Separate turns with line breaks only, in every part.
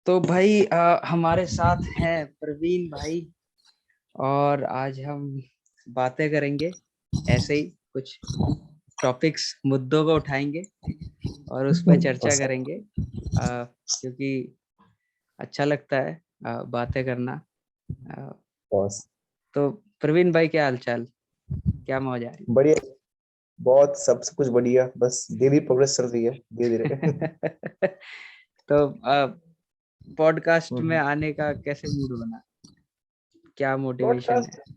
तो भाई हमारे साथ हैं प्रवीण भाई। और आज हम बातें करेंगे, ऐसे ही कुछ टॉपिक्स मुद्दों को उठाएंगे और उस पर चर्चा
बस
करेंगे। क्योंकि अच्छा लगता है बातें करना। अ,
बस
तो प्रवीण भाई, क्या हाल चाल, क्या मौज आ
बढ़िया। बहुत सब कुछ बढ़िया, बस डेली प्रोग्रेस चल रही है धीरे धीरे।
रही? तो पॉडकास्ट में
हम्म।
आने का कैसे मूड बना, क्या मोटिवेशन
पॉडकास्ट
है?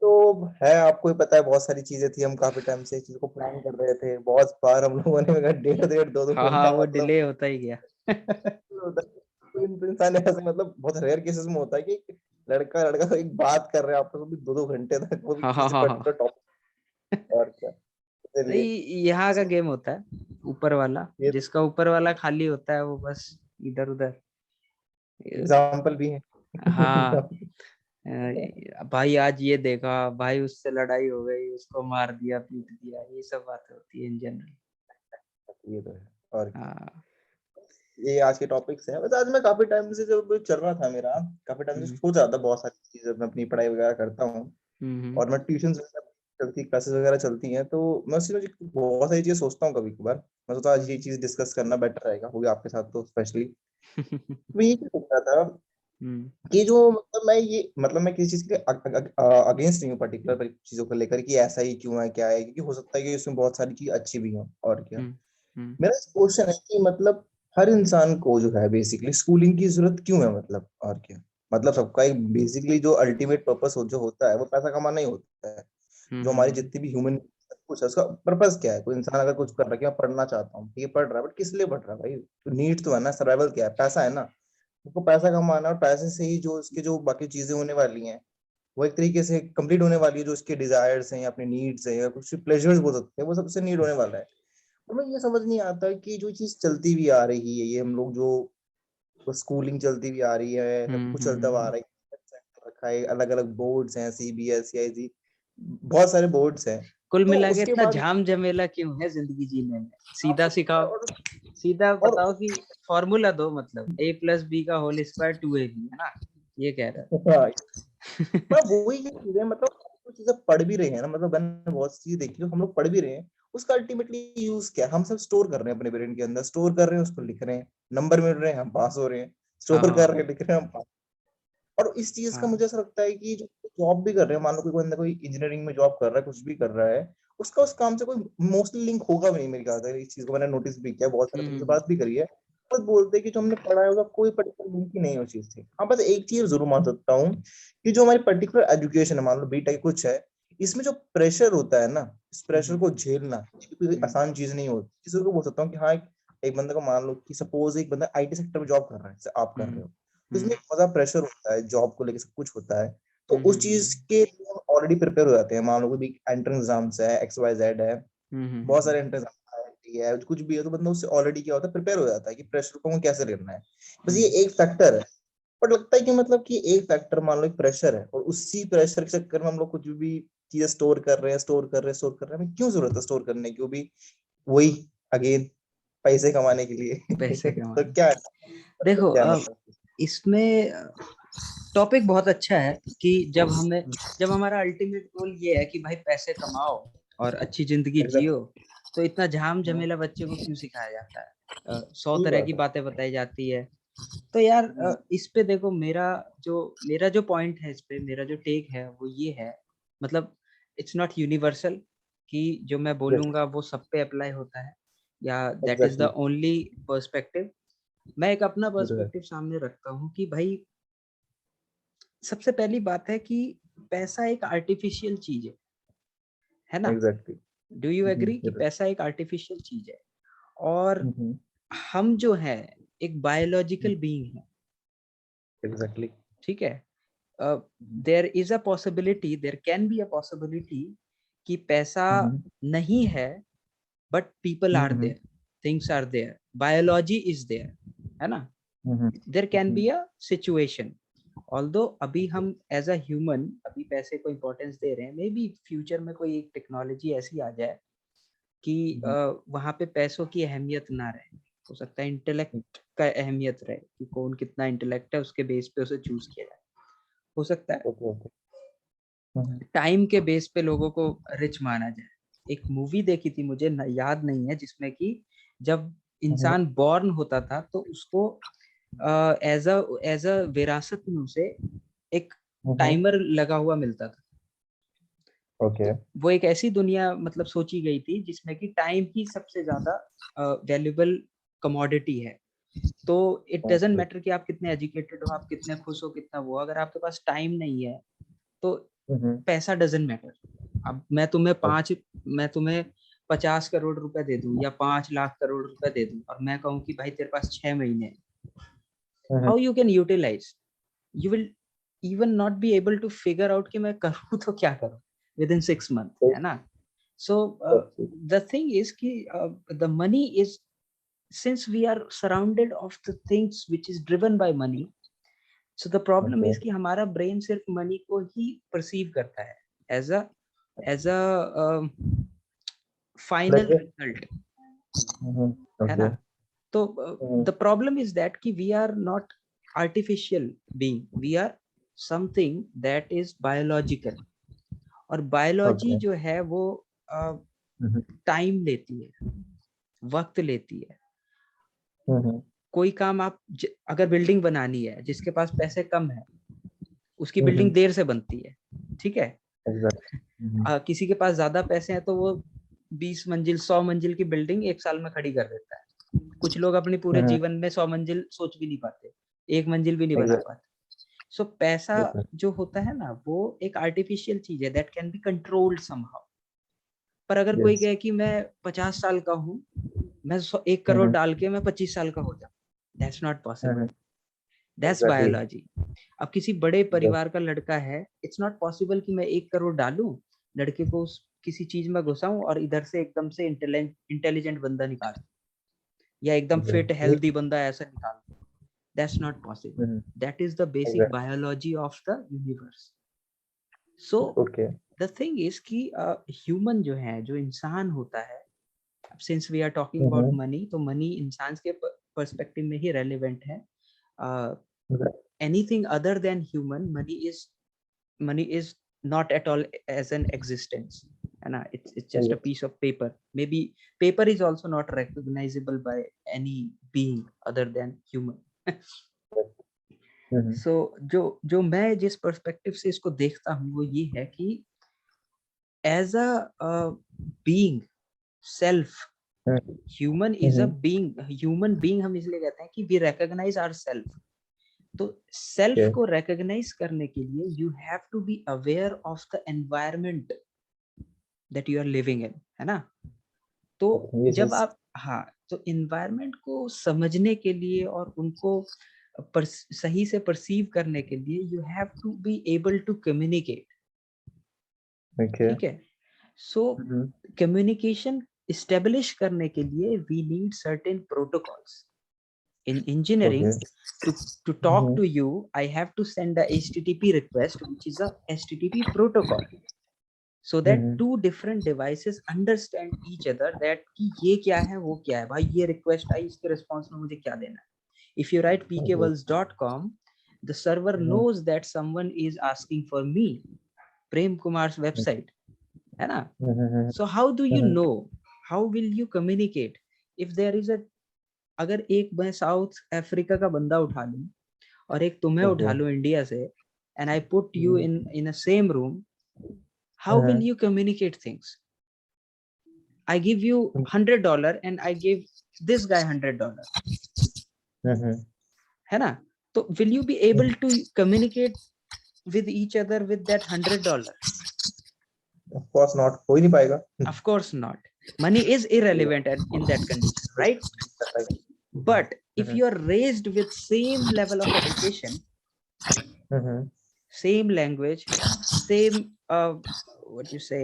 तो है, आपको ही पता है, बहुत सारी चीजें थी, हम काफी टाइम से इस चीज को प्लान कर रहे थे। बहुत बार हम लोगों ने मगर डेढ़ डेढ़ दो दो
हाँ हाँ,
घंटा
वो
मतलब
डिले होता ही गया।
कोई इंसान ऐसे मतलब बहुत रेयर केसेस में होता है कि लड़का लड़का एक बात कर रहे हैं आपस में दो दो घंटे तक, वो भी
हाँ हाँ
किसी
हाँ
पर्टिकुलर
हाँ।
टॉपिक। और क्या,
नहीं,
इसलिए
यहाँ का गेम होता है, ऊपर वाला,
ये
जिसका ऊपर वाला खाली होता है वो बस इधर उधर।
एग्जाम्पल भी है।
हाँ। भाई आज ये देखा, भाई उससे लड़ाई हो गई, उसको मार दिया, पीट दिया, ये सब बातें होती है इन जनरल।
ये तो है। और क्या,
हाँ।
ये आज के टॉपिक्स हैं। बस आज मैं काफी टाइम से जब चल रहा था मेरा, काफी टाइम से
हम्म
सोच रहा था बहुत सारी चीजें। मैं अपनी पढ़ाई वगैरह करता हूँ
हम्म
और मैं ट्यूशन चलती, क्लासेस वगैरह चलती हैं, तो मैं उसमें बहुत सारी चीजें सोचता हूँ कभी कभार। मैं सोचा आज ये चीज डिस्कस करना बेटर रहेगा, वो भी आपके साथ तो स्पेशली। मैं ये सोच रहा था
हम्म
कि जो मतलब मैं किसी चीज के अगेंस्ट नहीं हूँ पर्टिकुलर चीजों को लेकर कि ऐसा ही क्यों है, क्या है, क्योंकि हो सकता है कि इसमें बहुत सारी चीज अच्छी भी हो। और क्या,
हम्म हम्म
मेरा क्वेश्चन है कि मतलब हर इंसान को जो है बेसिकली स्कूलिंग की जरूरत क्यों है, मतलब और क्या। मतलब सबका एक बेसिकली जो अल्टीमेट पर्पस जो होता है वो पैसा कमाना ही होता है। जो हमारी
हम्म
जितनी भी ह्यूमन कुछ है, उसका पर्पस क्या है। कोई इंसान अगर कुछ कर रहा है कि मैं पढ़ना चाहता हूँ, ये पढ़ रहा है, बट किस लिए पढ़ रहा है भाई? तो नीड तो है ना, सर्वाइवल क्या है, पैसा है ना। उसको पैसा कमाना है, और पैसे से ही जो उसके जो बाकी चीजें होने वाली हैं वो एक तरीके से कंप्लीट होने वाली है। जो उसके डिजायर्स हैं या अपने नीड्स हैं या कुछ प्लेजर्स बोल सकते हैं, वो सबसे नीड होने वाला है। हमें ये समझ नहीं आता कि जो चीज चलती भी आ रही है, ये हम लोग जो स्कूलिंग चलती भी आ रही है, सब कुछ चलता हुआ आ
हम्म।
रहा है, रखा है, अलग अलग बोर्ड्स हैं, सीबीएसई, आईसी, बहुत सारे बोर्ड्स हैं।
कुल
तो
मिला के
उसके
इतना
बाद
झाम झमेला क्यों है जिंदगी जीने में?
आप
सीधा सिखाओ,
और,
सीधा
और
बताओ कि फॉर्मूला दो, मतलब A+B का होल स्क्वायर 2AB है ना, ये कह रहा
हाँ,
है।
मैं वही चीजें मतलब कुछ चीजें पढ़ भी रहे हैं ना, मतलब मैंने बहुत सी चीजें देखी जो हम लोग पढ़ भी रहे हैं। उसका अल्टीमेटली यूज क्या है? हम सब स्टोर कर रहे हैं अपने ब्रेन के अंदर, स्टोर कर रहे हैं, उसको लिख रहे हैं, नंबर मिल रहे हैं, हम पास हो रहे हैं। स्टोर कर रहे
हाँ
हैं, लिख रहे हैं, हम पास। और इस चीज का
हाँ।
मुझे ऐसा लगता है कि जो जॉब भी कर रहे हैं, मान लो कोई बंदा कोई इंजीनियरिंग में जॉब कर रहा है, कुछ भी कर रहा है, उसका उस काम से कोई मोस्टली लिंक होगा भी नहीं मेरे ख्याल से। इस चीज को मैंने नोटिस भी किया, बहुत सारे बच्चों से
हम्म
बात भी करी है। बस बोलते हैं कि जो हमने पढ़ा है उसका कोई पर्टिकुलर लिंक ही नहीं है उस चीज से। हाँ, बस एक चीज जरूर मान सकता हूँ कि जो हमारी पर्टिकुलर एजुकेशन है, मान लो बीटेक कुछ है, इसमें जो प्रेशर होता है ना, इस प्रेशर
हम्म
को झेलना ये कोई
हम्म
आसान चीज नहीं होती। किसी को बोल सकता हूँ कि हाँ, एक बंदे को मान लो कि सपोज एक बंदा आईटी सेक्टर में जॉब कर रहा है, जैसे आप कर
हम्म
रहे हो, तो इसमें
हम्म
एक मजा प्रेशर होता है, जॉब को लेकर सब कुछ होता है। तो
हम्म
उस चीज
हम्म
के लिए हम ऑलरेडी प्रिपेयर हो जाते हैं। मान लो कोई भी एंट्रेंस एग्जाम्स है, एक्स वाई जेड है, बहुत
हम्म
सारे एंट्रेंस है, कुछ भी है, तो बंदा उससे ऑलरेडी क्या होता है, प्रिपेयर हो जाता है कि प्रेशर को कैसे लेना है। बस ये
हम्म
एक फैक्टर है। बट लगता है कि मतलब कि एक फैक्टर, मान लो एक प्रेशर है, और उसी प्रेशर के चक्कर में हम लोग कुछ भी चीजें स्टोर कर रहे हैं, स्टोर कर रहे हैं, स्टोर कर रहे हैं। हमें क्यों जरूरत है स्टोर करने की? वो भी वही, अगेन, पैसे कमाने के लिए।
पैसे
तो
कमाने।
क्या है, मतलब
देखो,
क्या है मतलब।
इसमें टॉपिक बहुत अच्छा है कि जब हमारा अल्टीमेट गोल ये है कि भाई पैसे कमाओ और अच्छी जिंदगी जियो,
एग्जैक्टली,
तो इतना झाम झमेला बच्चे को क्यों सिखाया जाता है? 100 तरह की
सही
बातें बताई जाती है। तो यार,
बात
इस पे देखो, मेरा जो पॉइंट है, इस पे मेरा जो टेक है वो ये है, मतलब इट्स नॉट यूनिवर्सल कि जो मैं
है।
बोलूंगा वो सब पे अप्लाई होता है, या that is the
exactly,
only perspective. मैं एक अपना
ये तो है।
पर्सपेक्टिव सामने रखता हूँ कि भाई, सबसे पहली बात है कि पैसा एक आर्टिफिशियल चीज है ना?
एग्जैक्टली,
डू यू एग्री कि
ये तो
पैसा एक आर्टिफिशियल चीज है? और
है।
हम जो है एक बायोलॉजिकल बीइंग है,
एग्जैक्टली।
ठीक है? There is a possibility, there can be a possibility कि पैसा नहीं है, but people are there, things are there, biology is there, है ना? There can be a situation, although अभी हम एज अ ह्यूमन अभी पैसे को इम्पोर्टेंस दे रहे हैं, मे बी फ्यूचर में कोई एक टेक्नोलॉजी ऐसी आ जाए कि वहां पे पैसों की अहमियत ना रहे, हो सकता है इंटेलेक्ट का अहमियत रहे कि कौन कितना इंटेलेक्ट है, उसके बेस पे उसे चूज किया जाए। हो सकता है
ओके।
टाइम के बेस पे लोगों को रिच माना जाए। एक मूवी देखी थी, मुझे याद नहीं है, जिसमें कि जब इंसान बॉर्न होता था तो उसको एज अ विरासत में उसे एक टाइमर लगा हुआ मिलता था।
ओके।
तो वो एक ऐसी दुनिया मतलब सोची गई थी जिसमें कि टाइम ही सबसे ज्यादा वैल्यूएबल कमोडिटी है। तो इट डजंट मैटर कि आप कितने एजुकेटेड हो, आप कितने खुश हो, कितना वो, अगर आपके पास टाइम नहीं है तो पैसा डजंट मैटर। अब मैं तुम्हें 50 करोड़ रुपए दे दूं या 5 लाख करोड़ रुपए दे दूं और मैं कहूं कि भाई तेरे पास 6 महीने हैं, how you can utilize? You will even not be able to figure out कि मैं करूं तो क्या करूं विद इन 6 मंथ, है ना? So the thing is कि the money is, since we are surrounded of the things which is driven by money, so the problem is कि हमारा brain सिर्फ money को ही perceive करता है as a final result, है ना? तो the problem is that कि we are not artificial being, we are something that is biological, और biology जो है वो टाइम लेती है, वक्त लेती है। कोई काम आप अगर बिल्डिंग बनानी है, जिसके पास पैसे कम है उसकी बिल्डिंग देर से बनती है, ठीक है? किसी के पास ज्यादा पैसे हैं तो वो 20 मंजिल 100 मंजिल की बिल्डिंग 1 साल में खड़ी कर देता है। कुछ लोग अपने पूरे जीवन में 100 मंजिल सोच भी नहीं पाते, 1 मंजिल भी नहीं बना पाते। सो पैसा जो होता है ना, वो एक आर्टिफिशियल चीज है that can be controlled somehow. पर अगर कोई कहे कि मैं 50 साल का हूँ, मैं 1 करोड़ डाल के मैं 25 साल का हो जाऊं, that's not possible, that's biology. अब किसी बड़े परिवार का लड़का है, इट्स नॉट पॉसिबल कि मैं 1 करोड़ डालूं, लड़के को किसी चीज में घुसाऊं और इधर से एकदम से इंटेलिजेंट बंदा निकाल, या एकदम फिट हेल्दी बंदा ऐसा निकाल। That's not possible. That is the basic biology of the universe. So the thing is कि ह्यूमन जो है, जो इंसान होता है, since we are talking about money, तो मनी इंसान के पर्सपेक्टिव में ही रेलेवेंट है। anything other than human, money is not at all as an existence, and it's just a piece of paper. Maybe paper is also not recognizable by any being other than human. So जो मैं जिस perspective से इसको देखता हूँ वो ये है कि as a being, self, human is a being, human being हम इसलिए कहते हैं कि we recognize ourself। तो सेल्फ को रिकॉग्नाइज करने के लिए you have to be aware of the environment that you are living in, है ना? तो जब आप तो एनवायरनमेंट को समझने के लिए और उनको सही से परसीव करने के लिए you have to be able to communicate, ठीक है? सो कम्युनिकेशन इस्टेब्लिश करने के लिए we need certain protocols. In engineering, to talk to you, I have to send a HTTP request, which is a HTTP protocol, so that two different devices understand each other that कि ये क्या है वो क्या है, भाई ये request आई, इसके response में मुझे क्या देना है। If you write pkworlds.com, the server knows that someone is asking for me, Prem Kumar's website, है ना? So how do you know? How will you communicate if there is a, अगर एक मैं साउथ अफ्रीका का बंदा उठा लूं और एक तुम्हें उठा लूं इंडिया से, and I put you in a same room, how will you communicate things? I give you $100 and I give this guy $100, है ना? तो will you be able to communicate with each other with that $100?
Of course not, हो ही नहीं पाएगा।
Of course not. Money is irrelevant in that condition, right? But if you are raised with same level of education, same language, same what you say,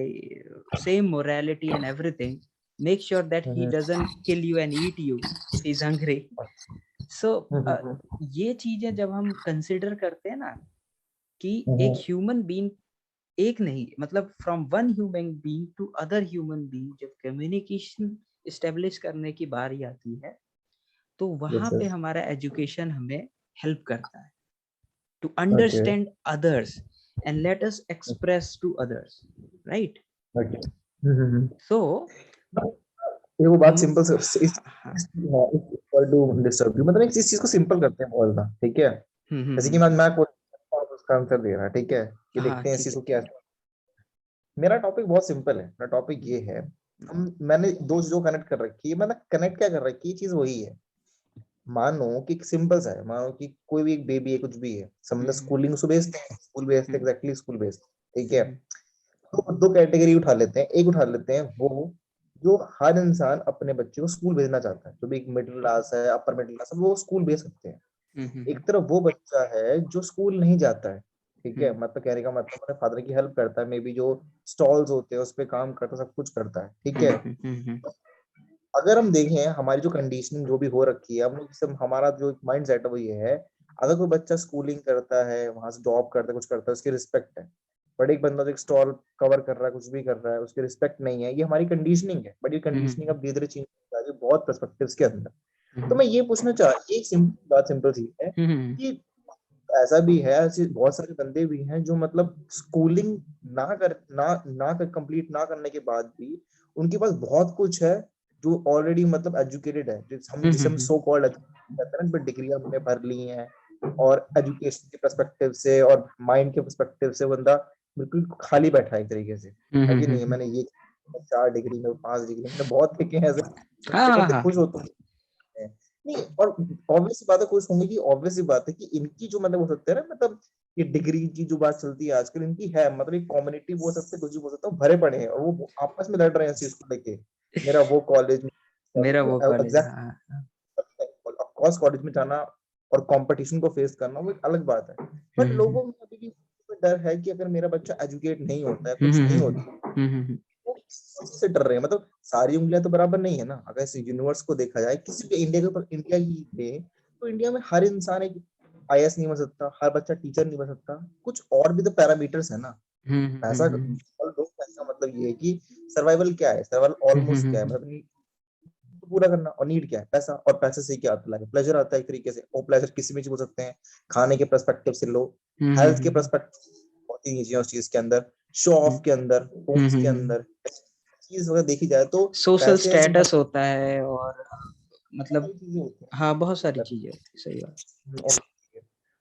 same morality and everything, make sure that he doesn't kill you and eat you if he's hungry. So ये चीजें जब हम consider करते हैं ना कि एक human being, एक नहीं मतलब from one human being to other human being, जब कम्युनिकेशन एस्टेब्लिश करने की बारी आती है तो वहां
Yes,
पे
yes.
हमारा एजुकेशन हमें हेल्प करता है to
Okay.
understand others and let us express to others, right?
Okay. Hmm.
So
ये वो बात
हम
सिंपल से
हाँ
टू डिस्टर्ब यू, मतलब एक चीज को सिंपल करते हैं बहुत ज्यादा, ठीक है। जैसे कि मैं कोई उसका आंसर दे रहा है, ठीक है, कि
हाँ
देखते हैं इस
ठीक
चीज
है।
को क्या। मेरा टॉपिक बहुत सिंपल है। मेरा टॉपिक ये है, मैंने दो चीजों कनेक्ट कर रखी है। मैंने कनेक्ट क्या कर रखी है, चीज वही है। मानो कि सिंपल सा है, मानो कि कोई भी एक बेबी है, कुछ भी है, समझो स्कूलिंग उसको भेजते हैं, स्कूल भेजते हैं, एग्जैक्टली स्कूल भेजते हैं, ठीक है। तो दो कैटेगरी उठा लेते हैं। एक उठा लेते हैं वो जो हर इंसान अपने बच्चे को स्कूल भेजना चाहता है, जो भी एक मिडिल क्लास है, अपर मिडिल क्लास है, वो स्कूल भेज सकते हैं। एक तरफ वो बच्चा है जो स्कूल नहीं जाता है, ठीक है, मतलब कहने का मतलब अपने फादर की हेल्प करता है, मे बी जो स्टॉल्स होते हैं उस पे काम करता है, सब कुछ करता है, ठीक है। अगर हम देखें हमारी जो कंडीशनिंग जो भी हो रखी है, हम लोग सब, हमारा जो माइंड सेट है वो ये है, अगर कोई बच्चा स्कूलिंग करता है, वहां से जॉब करता है, कुछ करता है, उसकी रिस्पेक्ट है। बट एक बंदा जो एक स्टॉल कवर कर रहा है, कुछ भी कर रहा है, उसकी रिस्पेक्ट नहीं है। ये हमारी कंडीशनिंग है, बट ये कंडीशनिंग अब धीरे धीरे चेंज हो रही है बहुत पर्सपेक्टिव्स के अंदर। तो मैं ये पूछना चाह, एक सिंपल बात, सिंपल सी है कि ऐसा भी है, ऐसे बहुत सारे बंदे भी हैं जो मतलब स्कूलिंग ना कर कंप्लीट ना करने के बाद भी उनके पास बहुत कुछ है, जो ऑलरेडी मतलब एजुकेटेड है, जिसे हम सो कॉल्ड कहते हैं ना, डिग्रियां हमने भर ली हैं, और एजुकेशन के पर्सपेक्टिव से और माइंड के पर्सपेक्टिव से बंदा बिल्कुल खाली बैठा है एक तरीके से, है कि नहीं। मैंने ये 4 डिग्री में, 5 डिग्री मैंने बहुत देखे हैं ऐसे,
हाँ
बंदे
हाँ
खुश होते हैं। नहीं, और ऑब्वियस सी बात है, खुश होंगे की ऑब्वियस सी बात है कि इनकी जो मतलब हो सकते हैं ना, मतलब ये डिग्री की जो बात चलती है आजकल इनकी है, मतलब एक कम्युनिटी बोल सकते हैं, कुछ भी बोल सकते हो, भरे पड़े हैं, और वो आपस में लड़ रहे हैं इस चीज को लेके, मेरा वो कॉलेज,
मेरा वो कॉलेज
एग्जैक्ट
हाँ
ऑफकोर्स कॉलेज में जाना और कंपटीशन को फेस करना वो एक अलग बात है। बट लोगों में अभी भी डर है कि अगर मेरा बच्चा एजुकेट नहीं होता है, कुछ नहीं होता, वो से डर रहे हैं। मतलब सारी उंगलियां तो बराबर नहीं है ना। अगर इस यूनिवर्स को देखा जाए, किसी भी इंडिया के ऊपर, इंडिया ही ले, तो इंडिया में हर इंसान एक आईएएस नहीं बन सकता, हर बच्चा टीचर नहीं बन सकता, कुछ और भी तो पैरामीटर्स है ना। पैसा, पैसा मतलब ये है कि सर्वाइवल क्या है, सर्वाइवल ऑलमोस्ट क्या है, मतलब तो पूरा करना, और नीड क्या है, पैसा। और पैसे से क्या आता है, प्लेजर आता है एक तरीके से, और प्लेजर किसी में बोल सकते हैं, खाने के पर्सपेक्टिव से लो, हेल्थ के पर्सपेक्टिव बहुत ही चीजें उस चीज के अंदर, शो ऑफ के अंदर, पोस्ट के अंदर, चीज अगर देखी जाए तो
सोशल
पैसे ऐसी
स्टेटस होता है और मतलब
चीजें होती
हाँ बहुत सारी
हैं।
चीजें होती है, सही बात।
और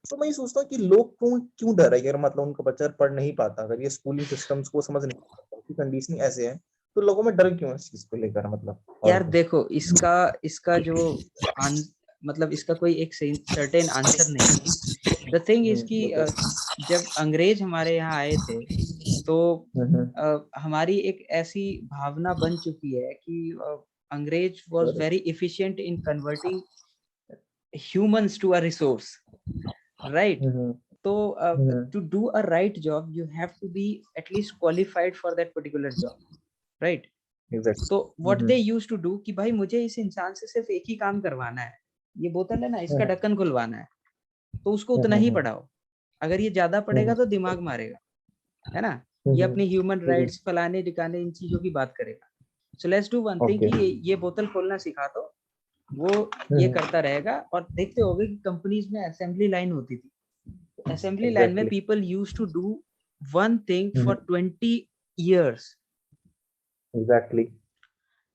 तो मैं ये सोचता हूँ कि लोग क्यों क्यों डर है, अगर मतलब उनका बच्चा पढ़ नहीं पाता, अगर ये स्कूलिंग सिस्टम्स को समझ नहीं पाता, उनकी कंडीशनिंग ऐसे है, तो लोगों में डर क्यों है इस चीज को लेकर, मतलब और
यार
कुछ।
देखो इसका इसका जो मतलब इसका कोई एक सर्टेन आंसर नहीं है। द थिंग इज कि जब अंग्रेज हमारे यहाँ आए थे तो हमारी एक ऐसी भावना बन चुकी है कि अंग्रेज was very efficient in converting humans to a resource, right? तो to do a right job you have to be at least qualified for that particular job, right? तो what they used to do कि भाई मुझे इस इंसान से सिर्फ एक ही काम करवाना है, ये बोतल है ना इसका ढक्कन खुलवाना है, तो उसको उतना ही पढ़ाओ। अगर ये ज्यादा पढ़ेगा तो दिमाग मारेगा, है ना? ये अपनी ह्यूमन राइट्स फलाने ढिकाने इन चीजों की बात करेगा। So let's do one thing कि ये बोतल खोलना सिखा दो, वो ये करता रहेगा। और देखते होगे कि कंपनीज में असेंबली लाइन होती थी, असेंबली लाइन में people used to do one thing for 20 years।
Exactly.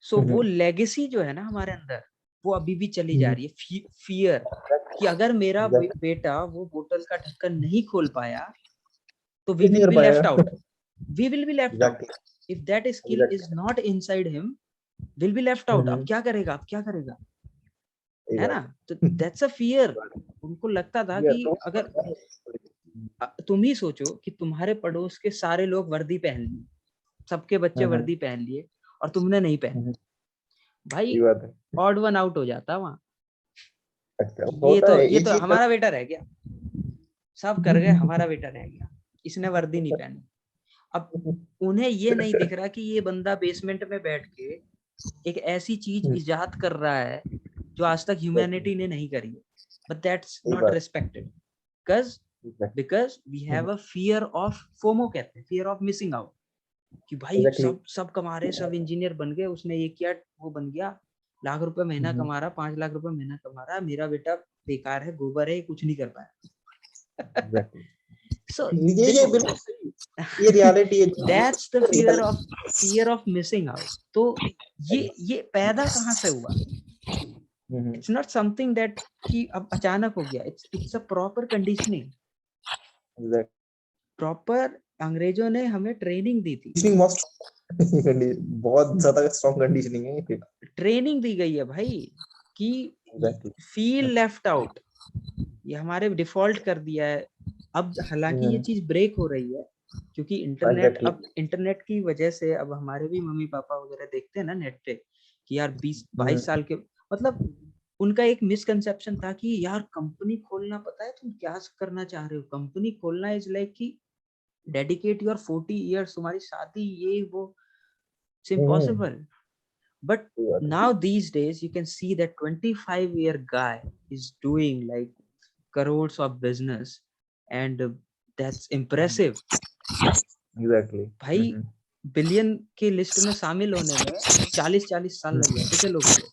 So वो लेगेसी जो है ना हमारे अंदर, वो अभी भी चली जा रही है। फियर कि अगर मेरा बेटा वो बोतल का ढक्कन नहीं खोल पाया तो वी
नहीं
विल
कर
बी
पाएगा।
Left out, we will be left out.
Exactly.
If that skill is not inside him will be left out. अब क्या करेगा, अब क्या करेगा, है ना? तो दैट्स अ फियर। उनको लगता था कि अगर तुम ही सोचो कि तुम्हारे पड़ोस के सारे लोग वर्दी पहन लिए, सबके बच्चे वर्दी पहन लिए और तुमने नहीं पहनी, भाई ऑड वन आउट हो जाता वहां।
होता है
ये
ये
तो
चीज।
हमारा बेटा रह गया, सब कर गए, हमारा बेटा रह गया, इसने वर्दी नहीं पहनी। अब उन्हें ये नहीं दिख रहा कि ये बंदा बेसमेंट में बैठ के एक ऐसी चीज इजाद कर रहा है जो आज तक ह्यूमैनिटी ने नहीं करी है, but that's not respected because we have a fear of FOMO, कहते हैं फियर ऑफ मिसिंग आउट, कि भाई सब सब कमा रहे, सब इंजीनियर बन गए, उसने ये किया वो बन गया, लाख रुपए महीना कमा रहा, 5 लाख रुपए महीना कमा रहा, मेरा बेटा बेकार है, गोबर है, कुछ नहीं कर पाया। So
ये बिल्कुल सही, ये रियलिटी है।
that's the fear of missing out. तो ये पैदा कहाँ से हुआ? It's not something that कि अब अचानक हो गया, it's a proper conditioning. Proper अंग्रेजों ने हमें ट्रेनिंग दी थी,
बहुत ज्यादा स्ट्रॉन्ग कंडीशनिंग है,
ट्रेनिंग दी गई है भाई कि फील लेफ्ट आउट, ये हमारे डिफॉल्ट कर दिया है। अब हालांकि ये चीज ब्रेक हो रही है क्योंकि इंटरनेट, अब इंटरनेट की वजह से अब हमारे भी मम्मी पापा वगैरह देखते हैं ना नेट पे कि यार 20-22 साल के, मतलब उनका एक मिसकंसेप्शन था कि यार कंपनी खोलना, पता है तुम क्या करना चाह रहे हो, कंपनी खोलना इज लाइक कि डेडिकेट योर 40 years, तुम्हारी शादी ये वो, it's impossible. But now these days you can see that 25-year guy is doing like crores of business and that's impressive.
Exactly.
भाई बिलियन की लिस्ट में शामिल होने में 40-40 साल लग जाते थे लोगों को,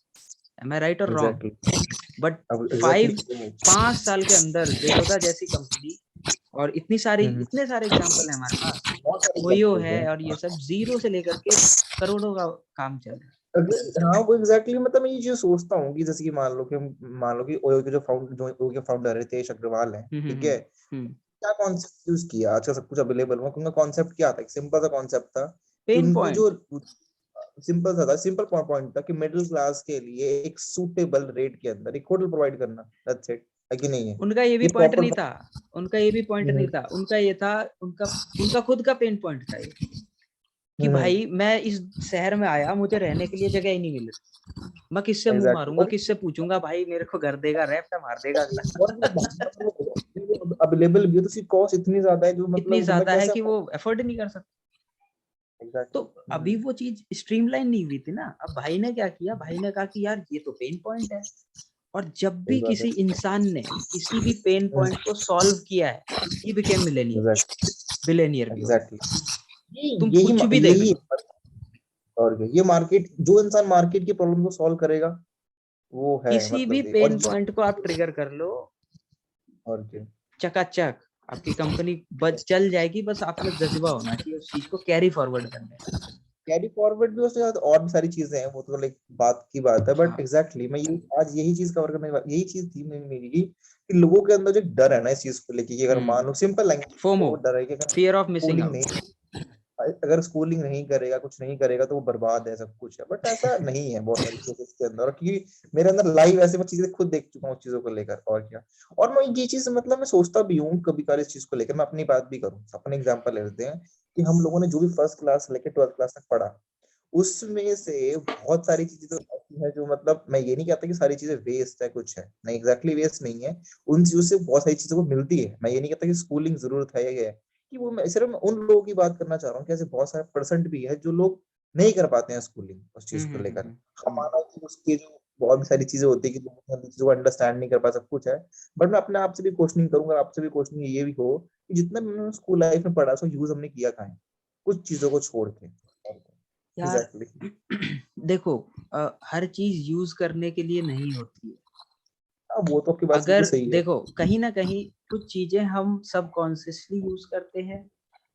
am I right or wrong? But 5 साल के अंदर जेरोदा जैसी कंपनी, और इतने सारे एग्जांपल है हमारे पास, ओयो है और ये सब, जीरो से लेकर के करोड़ों का काम चल रहा है।
हाँ वो एग्जैक्टली, मतलब मैं ये चीज सोचता हूँ कि जैसे कि मान लो कि ओयो के जो फाउंडर तेज अग्रवाल हैं, ठीक है, क्या कॉन्सेप्ट यूज किया, आजकल सब कुछ अवेलेबल हुआ, उनका कॉन्सेप्ट क्या था? एक सिंपल सा कॉन्सेप्ट था कि उनकी जो सिंपल पॉइंट था कि मिडिल क्लास के लिए एक सूटेबल रेट के अंदर एक होटल प्रोवाइड करना, दैट्स इट, है कि नहीं है?
उनका ये भी पॉइंट नहीं था, उनका ये था, उनका खुद का पेन पॉइंट था ये कि भाई मैं इस शहर में आया, मुझे रहने के लिए जगह ही नहीं मिल रही, मैं किससे मुंह मारूंगा, किससे पूछूंगा, भाई मेरे को घर देगा, रैप्टा मार देगा अगला।
अवेलेबल भी है तो उसकी कॉस्ट इतनी ज्यादा है, जो मतलब
इतनी ज्यादा है कि वो अफोर्ड नहीं कर सकते। तो अभी वो चीज स्ट्रीमलाइन नहीं हुई थी ना। अब भाई ने क्या किया, भाई ने कहा कि यार ये तो पेन पॉइंट है, और जब भी किसी इंसान ने किसी भी पेन पॉइंट को सॉल्व किया है, ही बिकेम मिलेनियर, बिलियनियर भी हो गया। तुम कुछ भी देख लो,
और ये मार्केट, जो इंसान मार्केट की प्रॉब्लम को सॉल्व करेगा वो है,
किसी भी पेन पॉइंट को आप ट्रिगर कर लो,
और क्या,
चकाचक आपकी कंपनी चल जाएगी। बस आप में जज्बा होना चाहिए उस चीज को कैरी फॉरवर्ड करने का।
कैरी फॉरवर्ड भी, उसके साथ और भी सारी चीजें हैं, वो तो लाइक बात की बात है, बट एग्जैक्टली मैं आज यही चीज कवर करने की, यही चीज थी मेरी कि लोगों के अंदर जो डर है ना इस चीज को लेके, कि अगर मान लो सिंपल लैंग्वेज, फोमो डर है कि
फियर ऑफ मिसिंग आउट,
अगर स्कूलिंग नहीं करेगा, कुछ नहीं करेगा तो वो बर्बाद है, सब कुछ है, बट ऐसा नहीं है बहुत सारी केसेस के अंदर, क्योंकि मेरे अंदर लाइव ऐसे मैं चीजें खुद देख चुका हूँ उस चीजों को लेकर, और क्या। और मैं ये चीज मतलब मैं सोचता भी हूँ कभी कभार इस चीज को लेकर, मैं अपनी बात भी करूँ, अपने एग्जांपल ले लेते हैं कि हम लोगों ने जो भी फर्स्ट क्लास लेके 12th क्लास तक पढ़ा, उसमें से बहुत सारी चीजें तो ऐसी है जो, मतलब मैं ये नहीं कहता कि सारी चीजें वेस्ट है, कुछ है नहीं, एग्जैक्टली वेस्ट नहीं है, उन चीजों से बहुत सारी चीजों को मिलती है। मैं ये नहीं कहता कि स्कूलिंग जरूरत है या ये है, कि वो, मैं सिर्फ उन लोगों की बात करना चाह रहा हूँ कि ऐसे बहुत सारे परसेंट भी है जो लोग नहीं कर पाते हैं स्कूलिंग उस चीज को लेकर। हमारा उसके जो बहुत सारी चीजें होती है कि चीजों को अंडरस्टैंड नहीं कर पा, सब कुछ है, बट मैं अपने आप से भी क्वेश्चनिंग करूंगा, आपसे भी क्वेश्चनिंग ये भी हो कि जितना मैंने स्कूल लाइफ में पढ़ा उसको यूज हमने किया कहाँ है, कुछ चीजों को छोड़ के
यार। देखो हर चीज यूज करने के लिए नहीं होती है।
वो तो आपकी बात
अगर
सही है।
देखो कहीं ना कहीं कुछ चीजें हम सबकॉन्शियसली यूज करते हैं,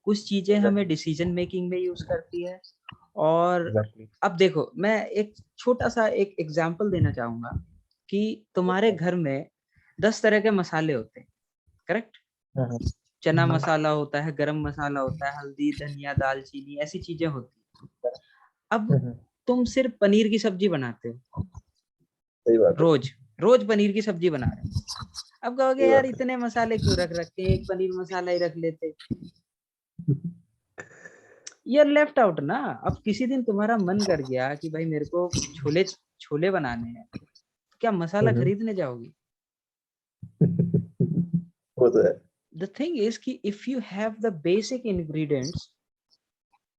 कुछ चीजें हमें डिसीजन मेकिंग में यूज करती है। और अब देखो मैं एक छोटा सा एक एग्जांपल देना चाहूंगा कि तुम्हारे घर में 10 तरह के मसाले होते हैं, करेक्ट? चना मसाला होता है, गरम मसाला होता है, हल्दी, धनिया, दालचीनी, ऐसी चीजें होती है। अब तुम सिर्फ पनीर की सब्जी बनाते हो,
सही बात है,
रोज रोज पनीर की सब्जी बना रहे हो। अब कहोगे यार इतने मसाले क्यों रख रखे हैं, एक पनीर मसाला ही रख लेते। ये लेफ्ट आउट ना। अब किसी दिन तुम्हारा मन कर गया कि भाई मेरे को छोले छोले बनाने हैं, क्या मसाला खरीदने जाओगे?
वो तो है।
द थिंग इज कि if you have the basic ingredients,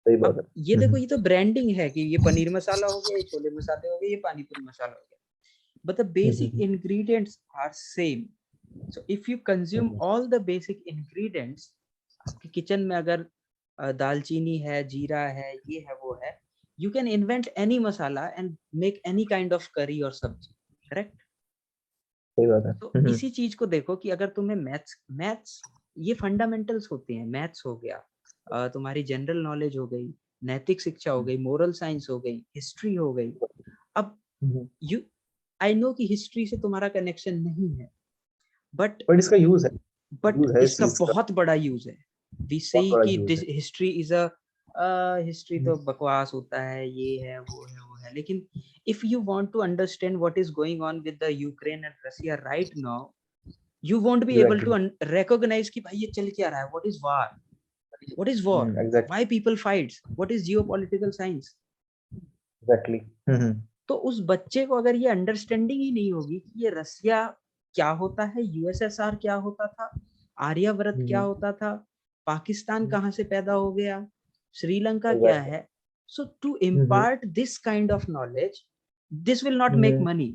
सही बात
अब
है।
ये देखो ये तो ब्रांडिंग है कि ये पनीर मसाला हो गया, ये छोले मसाले हो गए, ये पानीपुरी मसाला हो गया, but the basic ingredients are same. So if you consume all the basic ingredients, आपके किचन में अगर दालचीनी है, जीरा है, ये है, वो है, You can invent any masala and make any kind of curry or sabji, correct?
सही बात है।
तो इसी चीज को देखो कि अगर तुम्हें मैथ्स ये फंडामेंटल्स होते हैं, मैथ्स हो गया, तुम्हारी जनरल नॉलेज हो गई, नैतिक शिक्षा हो गई, मोरल साइंस हो गई, हिस्ट्री हो गई। अब यू आई नो कि हिस्ट्री से तुम्हारा कनेक्शन नहीं है, बट
इसका यूज है,
बट
यूज है इस
इसका
चीज का,
बहुत बड़ा यूज है। वी से
बड़ा
कि
यूज है।
हिस्ट्री इज अ हिस्ट्री तो बकवास होता है, ये है वो है, लेकिन if you want to understand what is going on with the Ukraine and Russia right now, you won't be able to recognize कि भाई ये चल क्या रहा है, what is war, what is war, why people fights, what is geopolitical science,
exactly।
तो उस बच्चे को अगर ये अंडरस्टैंडिंग ही नहीं होगी कि ये रसिया क्या होता है, यूएसएसआर क्या होता था, आर्यव्रत क्या होता था, पाकिस्तान कहाँ से पैदा हो गया, श्रीलंका क्या है, so to impart this kind of knowledge, this will not make money,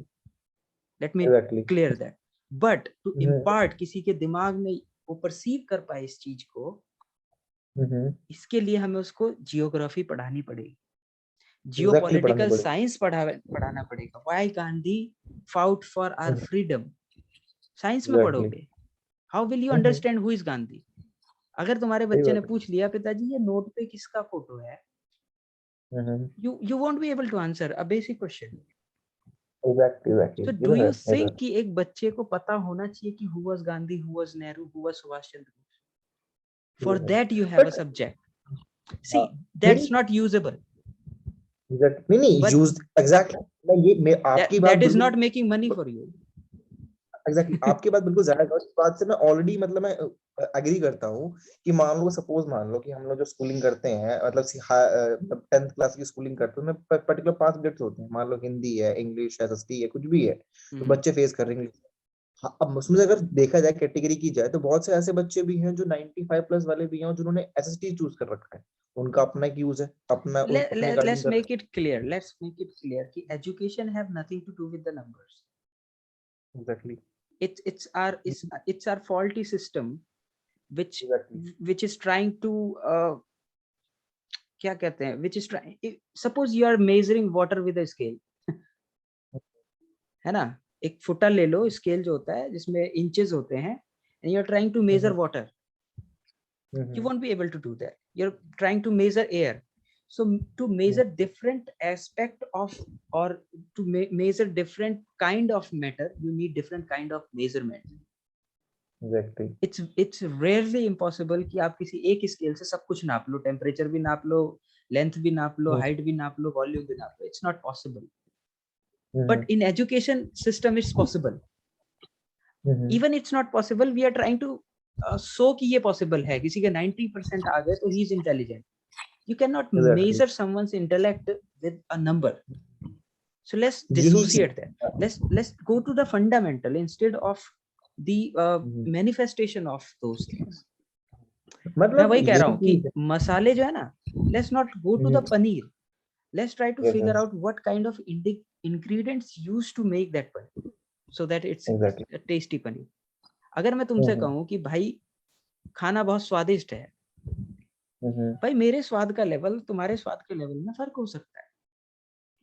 let me clear that, but to impart किसी के दिमाग में वो परसीव कर पाए इस चीज को, इसके लिए हमें उसको जियोग्राफी पढ़ानी पड़ेगी, जियोपॉलिटिकल साइंस पढ़ाना पड़ेगा, why Gandhi fought for our freedom, science में पढ़ोगे, how will you understand who is Gandhi. अगर तुम्हारे बच्चे ने पूछ लिया पिताजी ये नोट पे किसका फोटो है, you won't be able to answer a basic question।
exactly।
So do you think कि एक बच्चे को पता होना चाहिए कि who was Gandhi, who was Nehru, who was Subhash Chandra Bose? For that you have a subject, see that's not usable,
नहीं used exactly। ये आपकी बात
that is not making money for you,
exactly। आपकी बात बिल्कुल जायज है, इस बात से मैं ऑलरेडी मतलब मैं एग्री करता हूँ कि मान लो सपोज मान लो कि हम लोग जो स्कूलिंग करते हैं मतलब 10th क्लास की स्कूलिंग करते हैं, पर्टिकुलर 5 सब्जेक्ट्स होते हैं, मान लो हिंदी है, इंग्लिश है, एसएसटी है, कुछ भी है, तो बच्चे फेस कर रहे हैं। हाँ, अब उसमें अगर देखा जाए, कैटेगरी की जाए, तो बहुत से ऐसे बच्चे भी हैं जो 95 प्लस वाले भी हैं जिन्होंने एसएसटी चूज कर रखा है, उनका अपना एक यूज है, अपना
let's make it clear कि education have nothing to do with the numbers,
exactly।
it's our faulty system which is trying to क्या कहते हैं, which is trying, suppose you are measuring water with a scale, है ना, एक फुटा ले लो, scale जो होता है जिसमें इंचेस होते हैं, and you are trying to measure water, you won't be able to do that, you're trying to measure air, so to measure different aspect of or to measure different kind of matter, you need different kind of measurement,
exactly।
it's rarely impossible कि आप किसी एक scale से सब कुछ नाप लो, temperature भी नाप लो, लेंथ भी नाप लो, हाइट भी नाप लो, वॉल्यूम भी नाप लो, it's not possible, but in education system it's possible, even it's not possible, we are trying to show कि ये possible है, किसी के 90% आ गए तो he is intelligent, you cannot measure someone's intellect with a number, so let's dissociate that, let's go to the fundamental instead of the manifestation of those things। मैं वही कह रहा हूँ कि मसाले जो है ना, let's not go to the paneer, let's try to figure out what kind of ingredients used to make that paneer so that it's a tasty paneer। अगर मैं तुमसे कहूँ कि भाई खाना बहुत स्वादिष्ट है, भाई मेरे स्वाद का लेवल तुम्हारे स्वाद के लेवल में फर्क हो सकता है,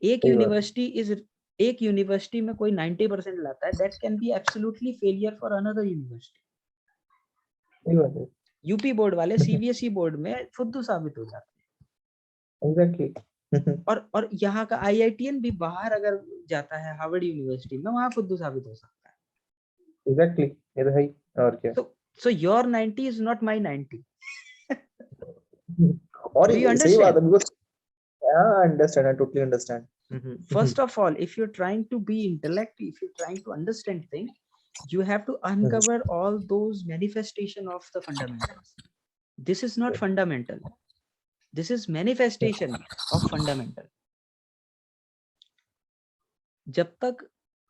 एक यूनिवर्सिटी में कोई 90% लाता है, that can be absolutely failure for another university। UP board वाले सीबीएसई बोर्ड में फुद्दू साबित हो जाते हैं,
exactly।
और यहाँ का आईआईटीएन भी बाहर अगर जाता है हार्वर्ड यूनिवर्सिटी में, वहां फुद्दू साबित हो सकता है।
exactly, ये तो है ही, और क्या।
So your 90 is not my 90।
और सही बात है, because I understand, I totally understand।
First of all, if you're trying to be intellectual, if you're trying to understand things, you have to uncover all those manifestation of the fundamentals. This is not fundamental, this is manifestation of fundamental। जब तक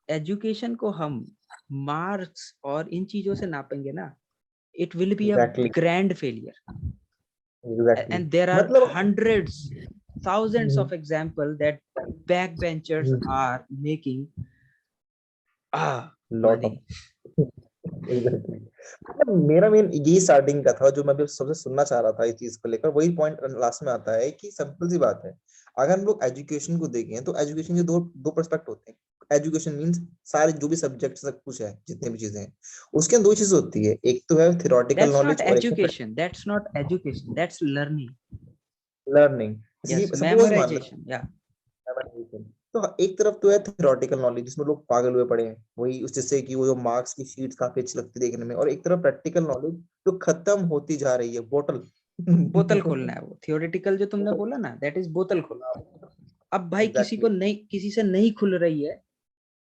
education को हम marks और इन चीजों से नापेंगे ना, it will be a grand failure। And there are hundreds, thousands of examples that backbenchers are making
lot of exactly। मेरा main यही स्टार्टिंग का था, जो मैं भी सबसे सुनना चाह रहा था इस चीज को लेकर, वही पॉइंट लास्ट में आता है कि सिंपल सी बात है, अगर हम लोग एजुकेशन को देखें तो एजुकेशन के दो दो पर्सपेक्ट होते हैं। एजुकेशन मींस सारे जो भी सब्जेक्ट सब कुछ है, जितने भी चीजें हैं, उसके अंदर दो चीजें होती है, एक तो है थियोरेटिकल
That's not
नॉलेज और एक है
education. That's not education. That's learning.
Learning.
Yes,
suppose मान लो
memorization. Yeah.
तो एक तरफ तो है थियोरेटिकल नॉलेज जिसमें लोग पागल हुए पड़े हैं, वही उस जिससे कि वो जो मार्क्स की शीट्स काफी अच्छी लगती है देखने में, और एक तरफ प्रैक्टिकल नॉलेज जो खत्म होती जा रही है, बोतल।
बोतल खोलना है वो थियोरेटिकल जो तुमने बोला ना, दैट इज बोतल खोलना। अब भाई किसी को
एग्जैक्टली।
नहीं, किसी से नहीं खुल रही है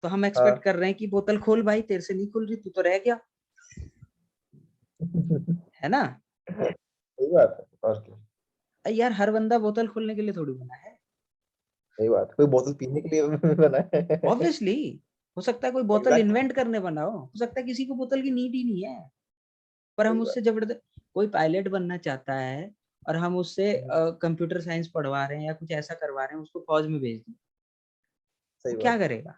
तो हम एक्सपेक्ट
हाँ।
कर रहे हैं कि बोतल खोल भाई, तेरे से नहीं खुल रही, तू तो रह गया, है ना।
सही बात है, और क्या।
यार हर बंदा बोतल खोलने के लिए थोड़ी बना है।
सही बात, कोई बोतल पीने के लिए बना है।
ऑब्वियसली हो सकता है कोई बोतल
एग्जैक्टली।
इन्वेंट करने बना हो सकता है किसी को बोतल की नीड ही नहीं है, पर हम
सही
उससे
बात।
जबरदस्त, कोई पायलट बनना चाहता है और हम उससे
हम्म,
कंप्यूटर साइंस पढ़वा रहे हैं या कुछ ऐसा करवा रहे हैं, उसको फौज में भेज दें,
सही
वो क्या
बात।
करेगा।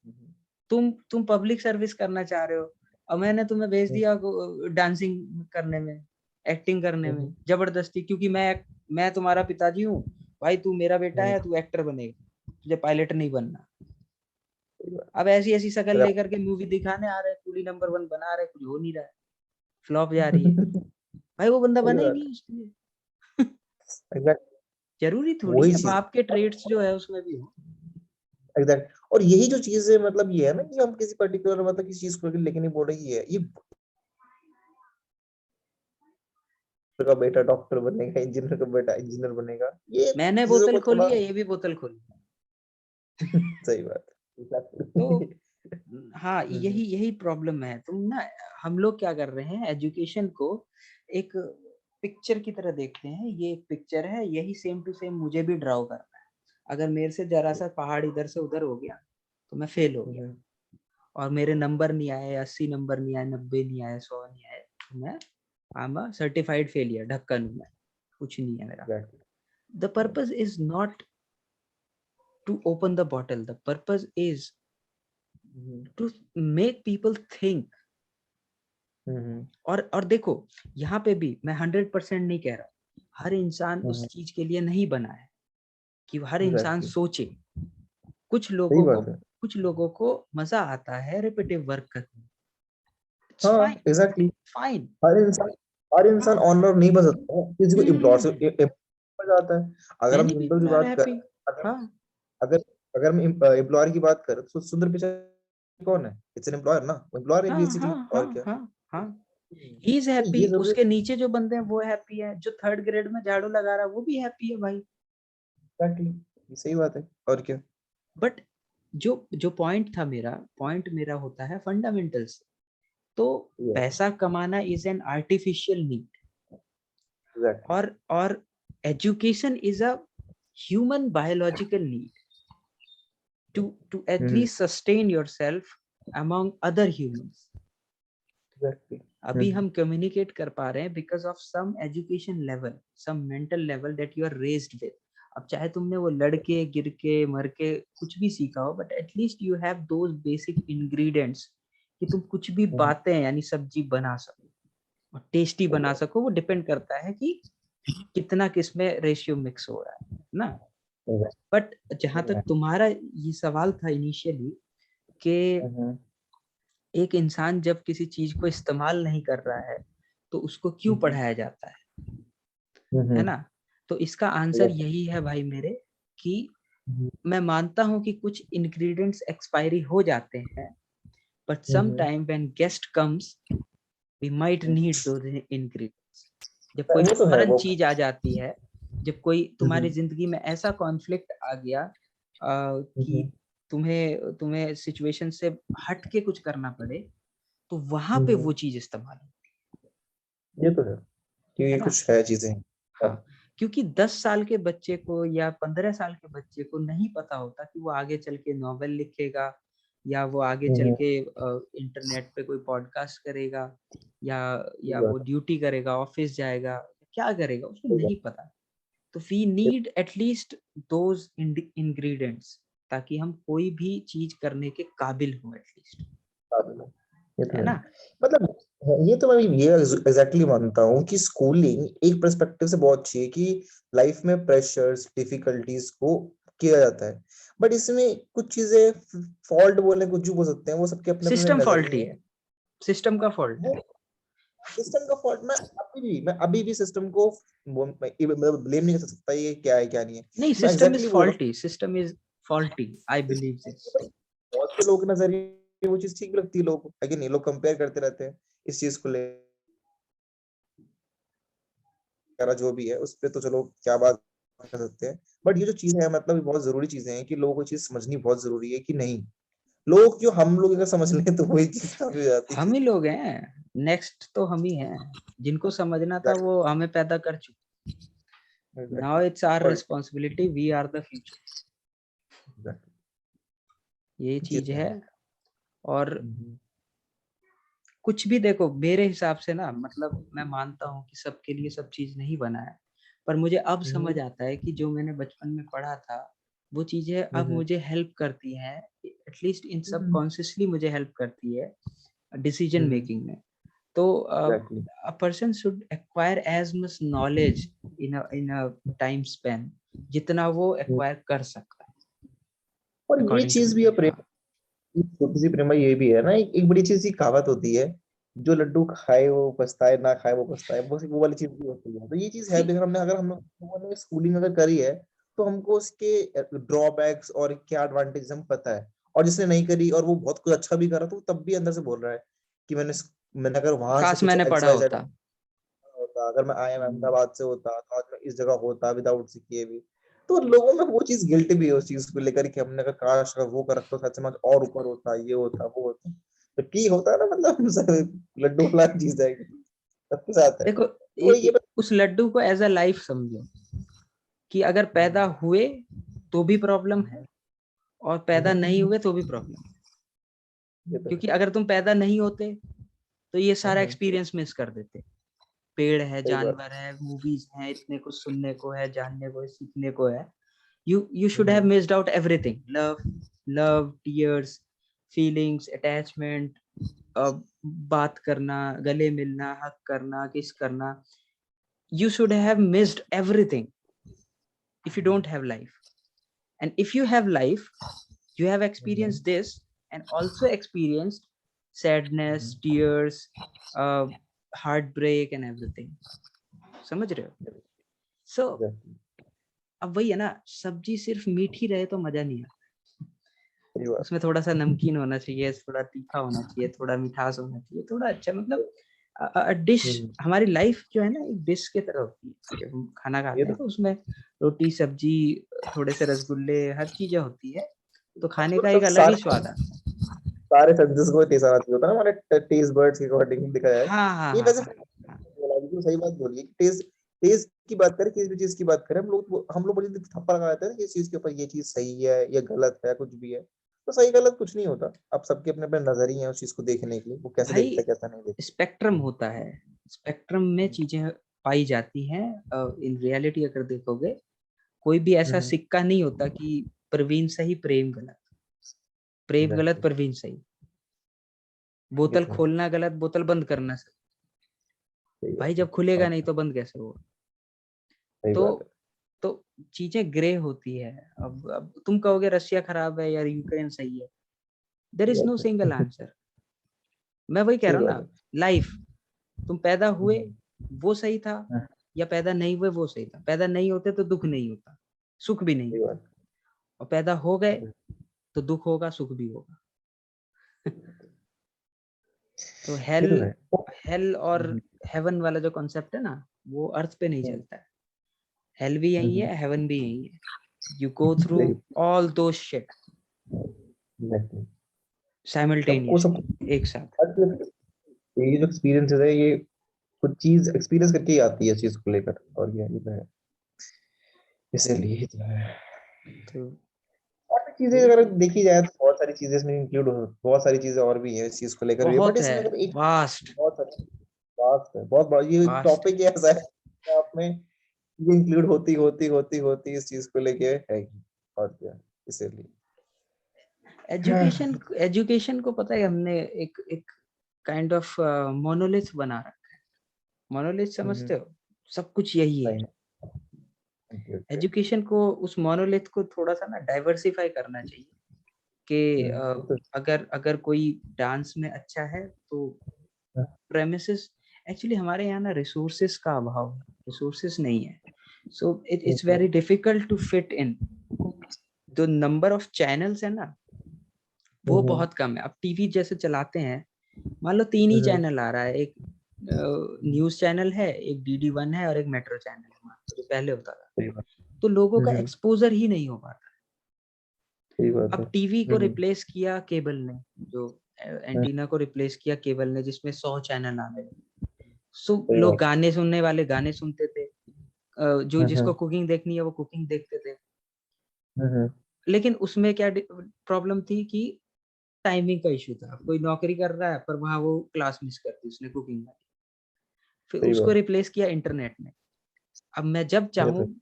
हम्म,
तुम पब्लिक सर्विस करना चाह रहे हो और मैंने तुम्हें भेज
हम्म,
दिया डांसिंग करने में, एक्टिंग करने में
हम्म,
जबरदस्ती, क्योंकि मैं तुम्हारा पिताजी हूँ, भाई तू मेरा बेटा
हम्म,
है, तू एक्टर बनेगा, तुझे पायलट नहीं बनना।
सही बात।
अब ऐसी ऐसी शक्ल
फिर आप-
लेकर के मूवी दिखाने आ रहे हैं, कुली नंबर 1 बना रहे हैं, कुछ हो नहीं रहा है, फ्लॉप जा रही है, भाई वो बंदा
सही
बना ही
बात
नहीं उसके लिए।
एग्जैक्ट।
जरूरी थोड़ी
वही
है
चीज।
बाप के ट्रेड्स जो है उसमें भी हो।
एग्जैक्ट, और यही जो चीज है, मतलब ये है ना कि हम किसी पर्टिकुलर मतलब किसी चीज को लेके नहीं बोल रहे, ये का बेटा डॉक्टर बनेगा, इंजीनियर का बेटा इंजीनियर बनेगा, ये
मैंने
चीजों
बोतल
को
खोली
थोड़ा।
है, ये भी बोतल खोली।
सही बात।
तो
Exactly.
हाँ, यही यही प्रॉब्लम है। तुम ना, हम लोग क्या कर रहे हैं, एजुकेशन को एक पिक्चर की तरह देखते हैं, ये एक पिक्चर है, यही सेम टू सेम मुझे भी ड्राउ करना है। अगर मेरे से जरा सा पहाड़ इधर से उधर हो गया तो मैं फेल हो गया, और मेरे नंबर नहीं आए, 80 नंबर नहीं आए, 90 नहीं आए, 100 नहीं आए, तो मैं I am a certified failure, ढक्कन हूं मैं, कुछ नहीं है मेरा।
Exactly.
The purpose is not to open the bottle, the purpose is to make people think. और देखो, यहाँ पे भी मैं 100% नहीं कह रहा, हर इंसान उस चीज के लिए नहीं बना है कि हर इंसान
Exactly.
सोचे। कुछ
सही
लोगों को
बात है।
कुछ लोगों को मजा आता है रिपीटिव वर्क करने में, इट्स
हाँ
फाइन,
एग्जैक्टली।
फाइन।
हर इंसान हर इंसान
हाँ।
ऑनर नहीं बन सकता है, किसी को एम्प्लॉय से
हम्म।
बन जाता है। अगर हम
मैनी
सिंपल सी
पीपल आर
बात
हैप्पी।
करें, अगर
हाँ
अगर अगर हम एम्प्लॉयर की बात करें तो सुंदर पिचाई कौन है? इट्स एन एम्प्लॉयर ना, एम्प्लॉयर है
हाँ
बेसिकली,
हाँ
और
हाँ
क्या।
हाँ हाँ, ही इज
तो
हैप्पी,
ये जरूरी
उसके नीचे जो बंदे हैं वो हैप्पी है, जो 3rd ग्रेड में झाड़ू लगा रहा है वो भी हैप्पी है भाई।
एग्जैक्टली, ये सही बात है, और क्या।
बट जो जो पॉइंट मेरा होता है फंडामेंटल्स। तो
यस।
पैसा कमाना is an artificial need,
exactly.
और education is a human biological need to at
hmm.
least sustain yourself among other humans.
Exactly.
अभी हम कम्युनिकेट कर पा रहे हैं because of some education level, some mental level that you are raised with. अब चाहे तुमने वो लड़के गिर के मर के कुछ भी सीखा हो, but at least you have those basic ingredients कि तुम कुछ भी बातें यानी सब्जी बना सको और टेस्टी बना सको। वो डिपेंड करता है कि कितना किसमें रेशियो मिक्स हो रहा है ना। बट जहां तक तुम्हारा ये सवाल था इनिशियली कि एक इंसान जब किसी चीज को इस्तेमाल नहीं कर रहा है तो उसको क्यों पढ़ाया जाता है ना। तो इसका आंसर यही है भाई मेरे, कि मैं मानता हूं कि कुछ इंग्रेडिएंट्स एक्सपायरी हो जाते हैं, but some time when guest comes we might need those ingredients. जब कोई
वो तो है
फॉरेन
वो।
चीज आ जाती है, जब कोई तुम्हारी जिंदगी में ऐसा कॉन्फ्लिक्ट आ गया कि तुम्हें तुम्हें सिचुएशन से हट के कुछ करना पड़े, तो वहां पे वो चीज इस्तेमाल
ये तो है कि
है
ये
ना।
कुछ है चीजें।
हाँ, क्योंकि 10 साल के बच्चे को या 15 साल के बच्चे को नहीं पता होता कि वो आगे चल के नॉवेल लिखेगा, या वो आगे चल
हम्म,
के इंटरनेट पे कोई पॉडकास्ट करेगा, या
सही
वो
बात
ड्यूटी करेगा, ऑफिस जाएगा, क्या करेगा उसको
है।
नहीं पता। तो we need at least those ingredients ताकि हम कोई भी चीज करने के काबिल हो एटलीस्ट।
ये तो
है
है।
ना?
मतलब ये तो मैं ये एग्जैक्टली मानता हूँ कि स्कूलिंग एक पर्सपेक्टिव से बहुत अच्छी है कि लाइफ में प्रेशर्स डिफिकल्टीज को किया जाता है, बट इसमें कुछ चीजें फॉल्ट बोले कुछ भी बोल सकते हैं, वो सबके अपने अपने
सिस्टम फॉल्टी
नजरिए
है, सिस्टम का फॉल्ट
हैं।
है।
सिस्टम का फॉल्ट मैं अभी भी सिस्टम को ब्लेम नहीं कर सकता ये क्या है क्या नहीं है।
नहीं,
मैं
सिस्टम इज
एग्जैक्टली बोल रहा
फॉल्टी, सिस्टम इज फॉल्टी, आई
हूँ
बिलीव दिस।
बहुत से लोग के नजरिए वो चीज ठीक भी लगती है लोगों को, लेकिन ये लोग कंपेयर करते रहते हैं इस चीज को लेकर, जो भी है उस पे तो चलो क्या बात कर सकते हैं। बट ये जो चीज है मतलब ये बहुत जरूरी चीजें हैं कि लोगों को चीज समझनी बहुत जरूरी है कि नहीं, लोग जो हम लोग अगर समझ लें तो वही चीज काफी हो जाती
हम
है।
ही लोग हैं, नेक्स्ट तो हम ही हैं, जिनको समझना था वो हमें पैदा कर चुके। Now
exactly.
इट्स आवर
और
responsibility, we are the future. ये
ये
चीज
तो
है।
है।
और कुछ भी देखो, मेरे हिसाब से ना, मतलब मैं मानता हूँ कि सबके लिए सब चीज नहीं बना है, पर मुझे अब समझ आता है कि जो मैंने बचपन में पढ़ा था वो चीजें अब मुझे हेल्प करती हैं, एटलीस्ट इन सब कॉन्शियसली मुझे हेल्प करती है डिसीजन मेकिंग में। तो
exactly.
a person should acquire as much knowledge in a time span जितना वो acquire कर सकता है,
और ये
according to
चीज
me।
भी है
हाँ,
छोटी सी प्रेमा, ये भी है ना, एक बड़ी चीज की कहावत होती है, जो लड्डू खाए वो पछताए, ना खाए वो पछताए, वो वाली चीज भी होती है। तो ये चीज है
सी,
भी, अगर हम लोगों ने स्कूलिंग अगर करी है तो हमको उसके ड्रॉबैक्स और क्या एडवांटेज हम पता है। और जिसने नहीं करी और वो बहुत कुछ अच्छा भी करा तो वो तब भी अंदर से बोल रहा है कि मैंने अगर वहां से
काश
कुछ
मैंने
एक्स
पढ़ा
वाई जेड
होता।
होता, अगर मैं आया अहमदाबाद से होता तो आज मैं इस जगह होता विदाउट सीखे भी। तो लोगों में वो चीज गिल्ट भी है उस चीज को लेकर कि हमने अगर काश अगर वो कर तो सच में और ऊपर होता, ये होता वो होता। तो ठीक होता है ना, मतलब लड्डू वाला चीज है, सबके साथ है।
देखो,
तो ये
उस लड्डू को एज अ लाइफ समझो, कि अगर पैदा हुए तो भी प्रॉब्लम है, और पैदा नहीं हुए तो भी प्रॉब्लम है।
ये तो है।
क्योंकि अगर तुम पैदा नहीं होते तो ये सारा
हम्म,
एक्सपीरियंस मिस कर देते। पेड़ है,
सही बात।
जानवर है, मूवीज हैं, इतने कुछ सुनने को है, जानने को है, सीखने को है। You should have
hmm,
missed out everything. Love, tears, feelings, attachment, बात करना, गले मिलना, हक करना, किस करना। You should have missed everything if you don't have life. And if you have life, you have
hmm,
experienced this, and also experienced sadness, tears, uh, heartbreak and everything. समझ रहे हो? So
exactly,
अब वही है ना, सब्जी सिर्फ मीठी रहे तो मजा नहीं आता,
सही बात।
उसमें थोड़ा सा नमकीन होना चाहिए, थोड़ा तीखा होना चाहिए, थोड़ा मिठास होना चाहिए, थोड़ा अच्छा, मतलब डिश।
हम्म,
हमारी लाइफ जो है ना, एक डिश की तरह होती है। जब हम खाना
ये
खाते हैं
तो
तो उसमें रोटी, सब्जी, थोड़े से रसगुल्ले, हर चीजें होती है, तो खाने का
सब
एक अलग ही
सारे
स्वाद आता है।
सारे सेंसेस को टेस्ट आना चाहिए होता है ना, हमारे टेस्ट बर्ड्स के अकॉर्डिंग देखा जाए।
हाँ हाँ
ये
हाँ
वैसे
हाँ हाँ।
बोला, बिल्कुल सही बात बोली है। टेस्ट टेस्ट की बात करें, किसी भी चीज की बात करें, हम लोग बड़ी जल्दी थप्पड़ लगा देते हैं ना कि इस चीज के ऊपर ये चीज सही है या गलत है, कुछ भी है। तो सही गलत कुछ नहीं होता, अब सबके अपने अपने नजरिए हैं उस चीज को देखने के लिए, वो कैसे
भाई,
देखता है कैसा नहीं देखता।
स्पेक्ट्रम होता है, स्पेक्ट्रम में चीजें पाई जाती हैं। इन रियलिटी अगर देखोगे, कोई भी ऐसा
हम्म,
सिक्का नहीं होता कि प्रवीण सही प्रेम गलत, प्रेम गलत
एग्जैक्टली।
प्रवीण सही,
ये
बोतल
तो है,
खोलना गलत, बोतल बंद करना सही।
सही
भाई
बात है।
जब खुलेगा
और
नहीं तो बंद कैसे होगा?
सही
तो
बात है।
तो चीजें ग्रे होती है। अब तुम कहोगे रशिया खराब है या यूक्रेन सही है, देर
सही
इज नो
बात
सिंगल
है।
आंसर। मैं वही कह
सही
रहा हूँ
बात
ना,
है।
लाइफ, तुम पैदा हुए
हम्म,
वो सही था, या पैदा नहीं हुए वो सही था। पैदा नहीं होते तो दुख नहीं होता, सुख भी नहीं
सही
होता,
बात
और पैदा हो गए
है।
तो दुख होगा, सुख भी होगा। तो हेल
ये तो है।
हेल और
हम्म,
हेवन वाला जो कॉन्सेप्ट है ना, वो अर्थ पे नहीं
हम्म,
चलता है। हेल भी यही
हम्म,
है, हेवन भी यही है। यू गो थ्रू
सही।
ऑल दो शिट
एग्जैक्टली। सबको सब
साइमल्टेनियसली, एक साथ।
ये जो एक्सपीरियंसेस है, ये कुछ चीज एक्सपीरियंस करके ही आती है इस चीज को लेकर। और ये तो है, इसीलिए ही तो है।
तो
और भी चीजें
यही
अगर
चीज
देखी जाए तो बहुत सारी चीजें इसमें इंक्लूड हो, बहुत सारी चीजें और भी हैं इस चीज को लेकर भी, बट
बहुत है,
इसमें अगर एक
वास्ट,
बहुत सारी बात है, बहुत बड़ा ये
वास्ट है।
टॉपिक ऐसा है कि आप में ये इंक्लूड होती होती होती होती इस चीज को लेके है ही। और क्या, इसीलिए।
एजुकेशन एजुकेशन को पता है, हमने एक एक काइंड ऑफ मोनोलिथ बना रखा है। मोनोलिथ समझते हो, सब कुछ यही है। एजुकेशन को, उस मोनोलिथ को थोड़ा सा ना डाइवर्सिफाई करना चाहिए कि अगर अगर कोई डांस में अच्छा है तो प्रेमिसेस, एक्चुअली हमारे यहाँ ना रिसोर्सेस का अभाव है, रिसोर्सेस नहीं है, so it's very difficult to fit in. जो नंबर ऑफ चैनल्स है ना वो बहुत कम है। अब टीवी जैसे चलाते हैं, मान लो 3 ही चैनल आ रहा है, एक न्यूज चैनल है, एक DD1 है और एक मेट्रो चैनल है, जो पहले होता था, तो लोगों का एक्सपोजर ही नहीं हो पाता। अब टीवी को रिप्लेस किया केबल ने, जो एंटीना को रिप्लेस किया केबल ने, जिसमें 100 चैनल आने लगे। सो लोग गाने सुनने वाले गाने सुनते थे, जो जिसको कुकिंग देखनी है वो कुकिंग देखते थे। लेकिन उसमें क्या प्रॉब्लम थी कि टाइमिंग का इशू था। कोई नौकरी कर रहा है पर वहां वो क्लास मिस कर दी उसने कुकिंग में। फिर उसको रिप्लेस किया इंटरनेट ने। अब मैं जब चाहूँ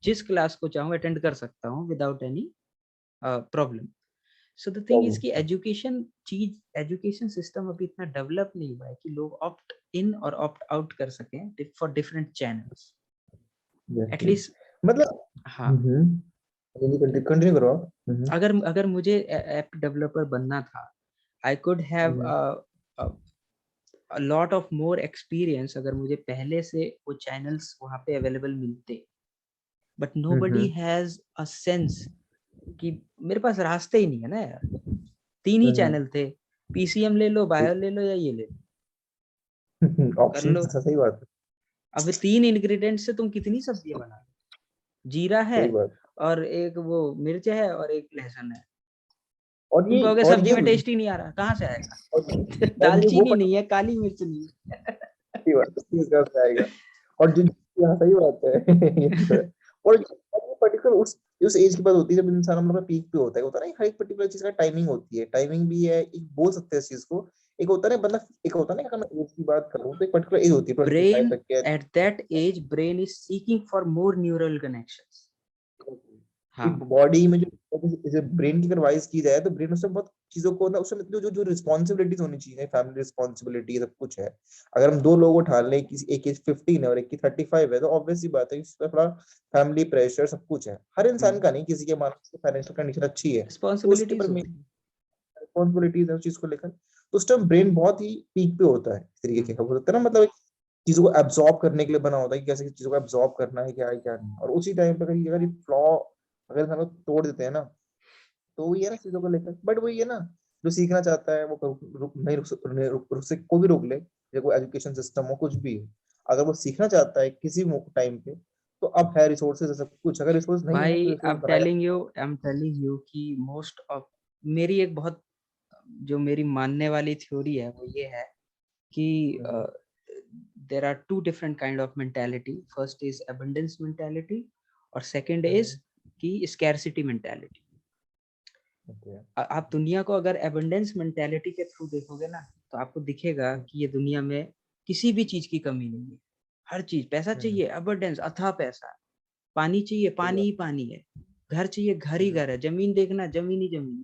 जिस क्लास को चाहूँ अटेंड कर सकता हूँ without any problem. So the thing is कि एजुकेशन सिस्टम अभी इतना डेवलप नहीं हुआ है कि लोग ऑप्ट इन और ऑप्ट आउट कर सकें फॉर डिफरेंट चैनल्स एटलीस्ट।
मतलब
हाँ,
कंटिन्यू करो आप।
अगर मुझे ऐप डेवलपर बनना था, I could have a lot of more experience अगर मुझे पहले से वो चैनल्स वहां पे अवेलेबल मिलते, but nobody has a sense कि मेरे पास रास्ते ही नहीं है ना यार। 3 ही चैनल थे, PCM ले लो, बायो ले लो या ये ले लो, कर लो।
सही बात है।
अब 3 इंग्रेडिएंट से तुम कितनी सब्जियां बना लो। जीरा है और एक वो मिर्च है और एक लहसुन है।
और
तुम कहोगे सब्जी में टेस्ट ही नहीं आ रहा, कहाँ से आएगा? दालचीनी नहीं है, काली मिर्च नहीं है।
सही बात है, आएगा। और जो सही बात है। और ये पर्टिकुलर उस एज की बात होती है जब इंसान हम लोग पीक पे होता है ना। हर एक पर्टिकुलर चीज का टाइमिंग होती है, टाइमिंग भी है, एक बोल सकते हैं इस चीज को। एक होता है ना, मतलब एक होता है ना, अगर मैं एज की बात करूं तो एक पर्टिकुलर एज होती है 25
Brain
तक के।
at that age, brain is seeking for more neural connections. हाँ,
बॉडी में जो ब्रेन की अगर वाइज की जाए तो ब्रेन उसमें बहुत चीजों को ना, उसमें जो जो रिस्पॉन्सिबिलिटीज होनी चाहिए, फैमिली रिस्पॉन्सिबिलिटी सब कुछ है। अगर हम 2 लोग उठा लें, किसी एक एज 15 है और एक की 35 है, तो ऑब्वियस सी बात है कि इसमें थोड़ा फैमिली प्रेशर सब कुछ है। हर इंसान का नहीं, किसी के मानसिक फाइनेंशियल कंडीशन अच्छी है तो उसके ऊपर रिस्पॉन्सिबिलिटीज है उस चीज को लेकर। तो उस टाइम ब्रेन बहुत ही पीक पे होता है, इस तरीके का होता है ना, मतलब चीजों को एब्जॉर्ब करने के लिए बना होता है कि कैसे चीजों को एब्जॉर्ब करना है, क्या है क्या नहीं। और उसी टाइम पे अगर ये फ्लॉ अगर हम लोग तोड़ देते हैं ना, तो वही है ना चीजों को लेकर। बट वही है ना, जो सीखना चाहता है वो नहीं रुक से कोई भी रोक ले, या कोई एजुकेशन सिस्टम हो कुछ भी हो, अगर वो सीखना चाहता है किसी टाइम पे, तो अब है रिसोर्सेज सब कुछ। अगर रिसोर्स नहीं है तो
भाई
रिसोर्स बनाया
आई एम टेलिंग यू कि मोस्ट ऑफ मेरी एक बहुत जो मेरी मानने वाली थ्योरी है वो ये है कि there are 2 different kind of mentality. First is abundance mentality और second is कि scarcity mentality. आप दुनिया को अगर abundance mentality के थ्रू देखोगे ना, तो आपको दिखेगा कि ये दुनिया में किसी भी चीज की कमी नहीं है। हर चीज, पैसा चाहिए abundance, अथाह पैसा, पानी चाहिए पानी ही पानी है, घर चाहिए घर ही घर है, जमीन देखना जमीन ही जमीन है।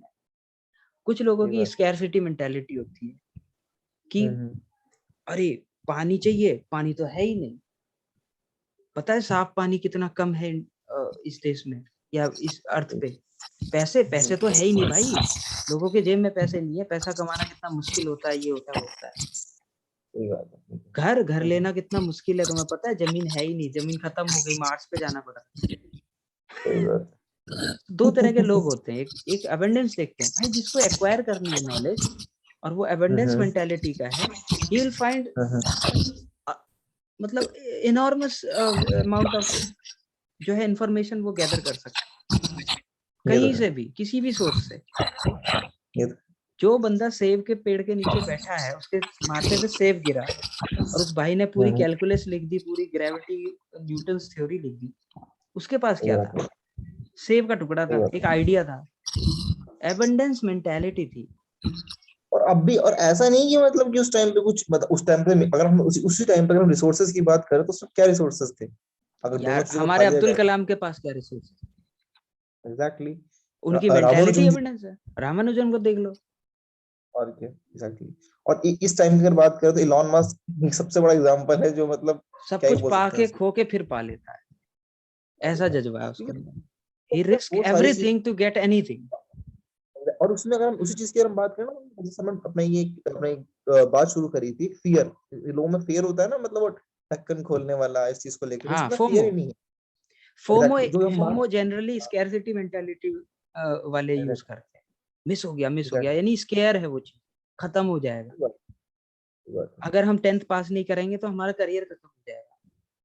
कुछ लोगों की स्कैरसिटी मेंटालिटी होती है कि अरे पानी चाहिए, पानी तो है ही नहीं। पता है साफ पानी कितना कम है इस देश में या इस अर्थ पे। पैसे तो है ही नहीं भाई, लोगों के जेब में पैसे नहीं है, पैसा कमाना कितना मुश्किल होता है, ये होता है वो होता है। घर लेना कितना मुश्किल है तुम्हें पता है, जमीन है ही नहीं, जमीन खत्म हो गई, मार्स पे जाना पड़ा। 2 तरह के लोग होते हैं, एक अबंडेंस देखते हैं भाई, जिसको एक्वायर करनी है नॉलेज और वो अबंडेंस मेंटालिटी का है, ही विल फाइंड मतलब इनॉर्मस अमाउंट ऑफ जो है इंफॉर्मेशन वो गैदर कर सकता है कहीं से भी, किसी भी सोर्स से। जो बंदा सेब के पेड़ के नीचे बैठा है, उसके माथे पे सेब गिरा और उस भाई ने पूरी कैलकुलस लिख दी, पूरी ग्रेविटी न्यूटन्स थ्योरी लिख दी, उसके पास क्या था? सेब का टुकड़ा था, एक आइडिया था, एबंडेंस मेंटालिटी थी।
और अब भी, और ऐसा नहीं कि मतलब कि उस टाइम पे कुछ, मतलब उस टाइम पे अगर हम उसी टाइम पे अगर हम रिसोर्सेज की बात करें तो सब क्या रिसोर्सेज थे, अगर दोनों
यार
चीजों को
हमारे
उठा लिया
अब्दुल
जाए।
कलाम के पास क्या रिसोर्स है?
एग्जैक्टली।
उनकी मेंटालिटी एविडेंस है, रामानुजन को देख लो।
और क्या एग्जैक्टली। और इस टाइम की अगर बात करें तो इलॉन मस्क सबसे बड़ा एग्जांपल है, जो मतलब
सब
क्या ही
कुछ
बोल
पा
सकते हैं
के
उसके
खो के फिर पा लेता है,
बारे
ऐसा
में।
जज्बा है उसके
क्योंकि
अंदर। ही
मतलब
रिस्क
वो सारी चीज,
एवरीथिंग टू गेट एनीथिंग।
और उसमें अगर हम उसी चीज की अगर हम बात करें ना, जैसे हमने अपने बात शुरू करी थी, फियर, लोगों में फियर होता है ना, मतलब वो ढक्कन खोलने वाला इस चीज को लेकर,
हाँ,
उसमें फियर
फोमो।
ही नहीं है।
फोमो
एग्जैक्टली जो हम
फोमो
बात,
जनरली स्कैरसिटी मेंटालिटी वाले यूज करते हैं। मिस हो गया,
एग्जैक्टली
यानी स्केयर है वो चीज, खत्म हो जाएगा। अगर हम 10th पास नहीं करेंगे तो हमारा करियर खत्म हो जाएगा,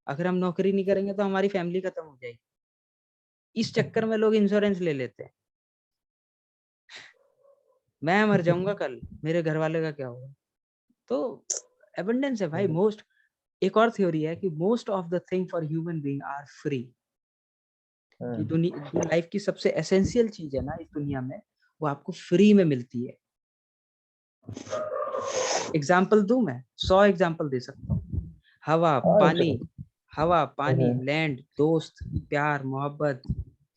अगर हम नौकरी नहीं करेंगे तो हमारी फैमिली खत्म हो जाएगी। इस चक्कर में लोग इंश्योरेंस ले लेते हैं, मैं मर जाऊंगा कल, मेरे घर वाले का क्या होगा। तो एबंडेंस है भाई मोस्ट। एक और थ्योरी है कि most of the thing for human being are free. कि दुनिया, जो लाइफ की सबसे एसेंशियल चीज है ना इस दुनिया में, वो आपको फ्री में मिलती है। एग्जाम्पल दूं मैं, 100 एग्जाम्पल दे सकता हूँ। हवा, पानी, हवा, पानी, लैंड, दोस्त, प्यार, मोहब्बत,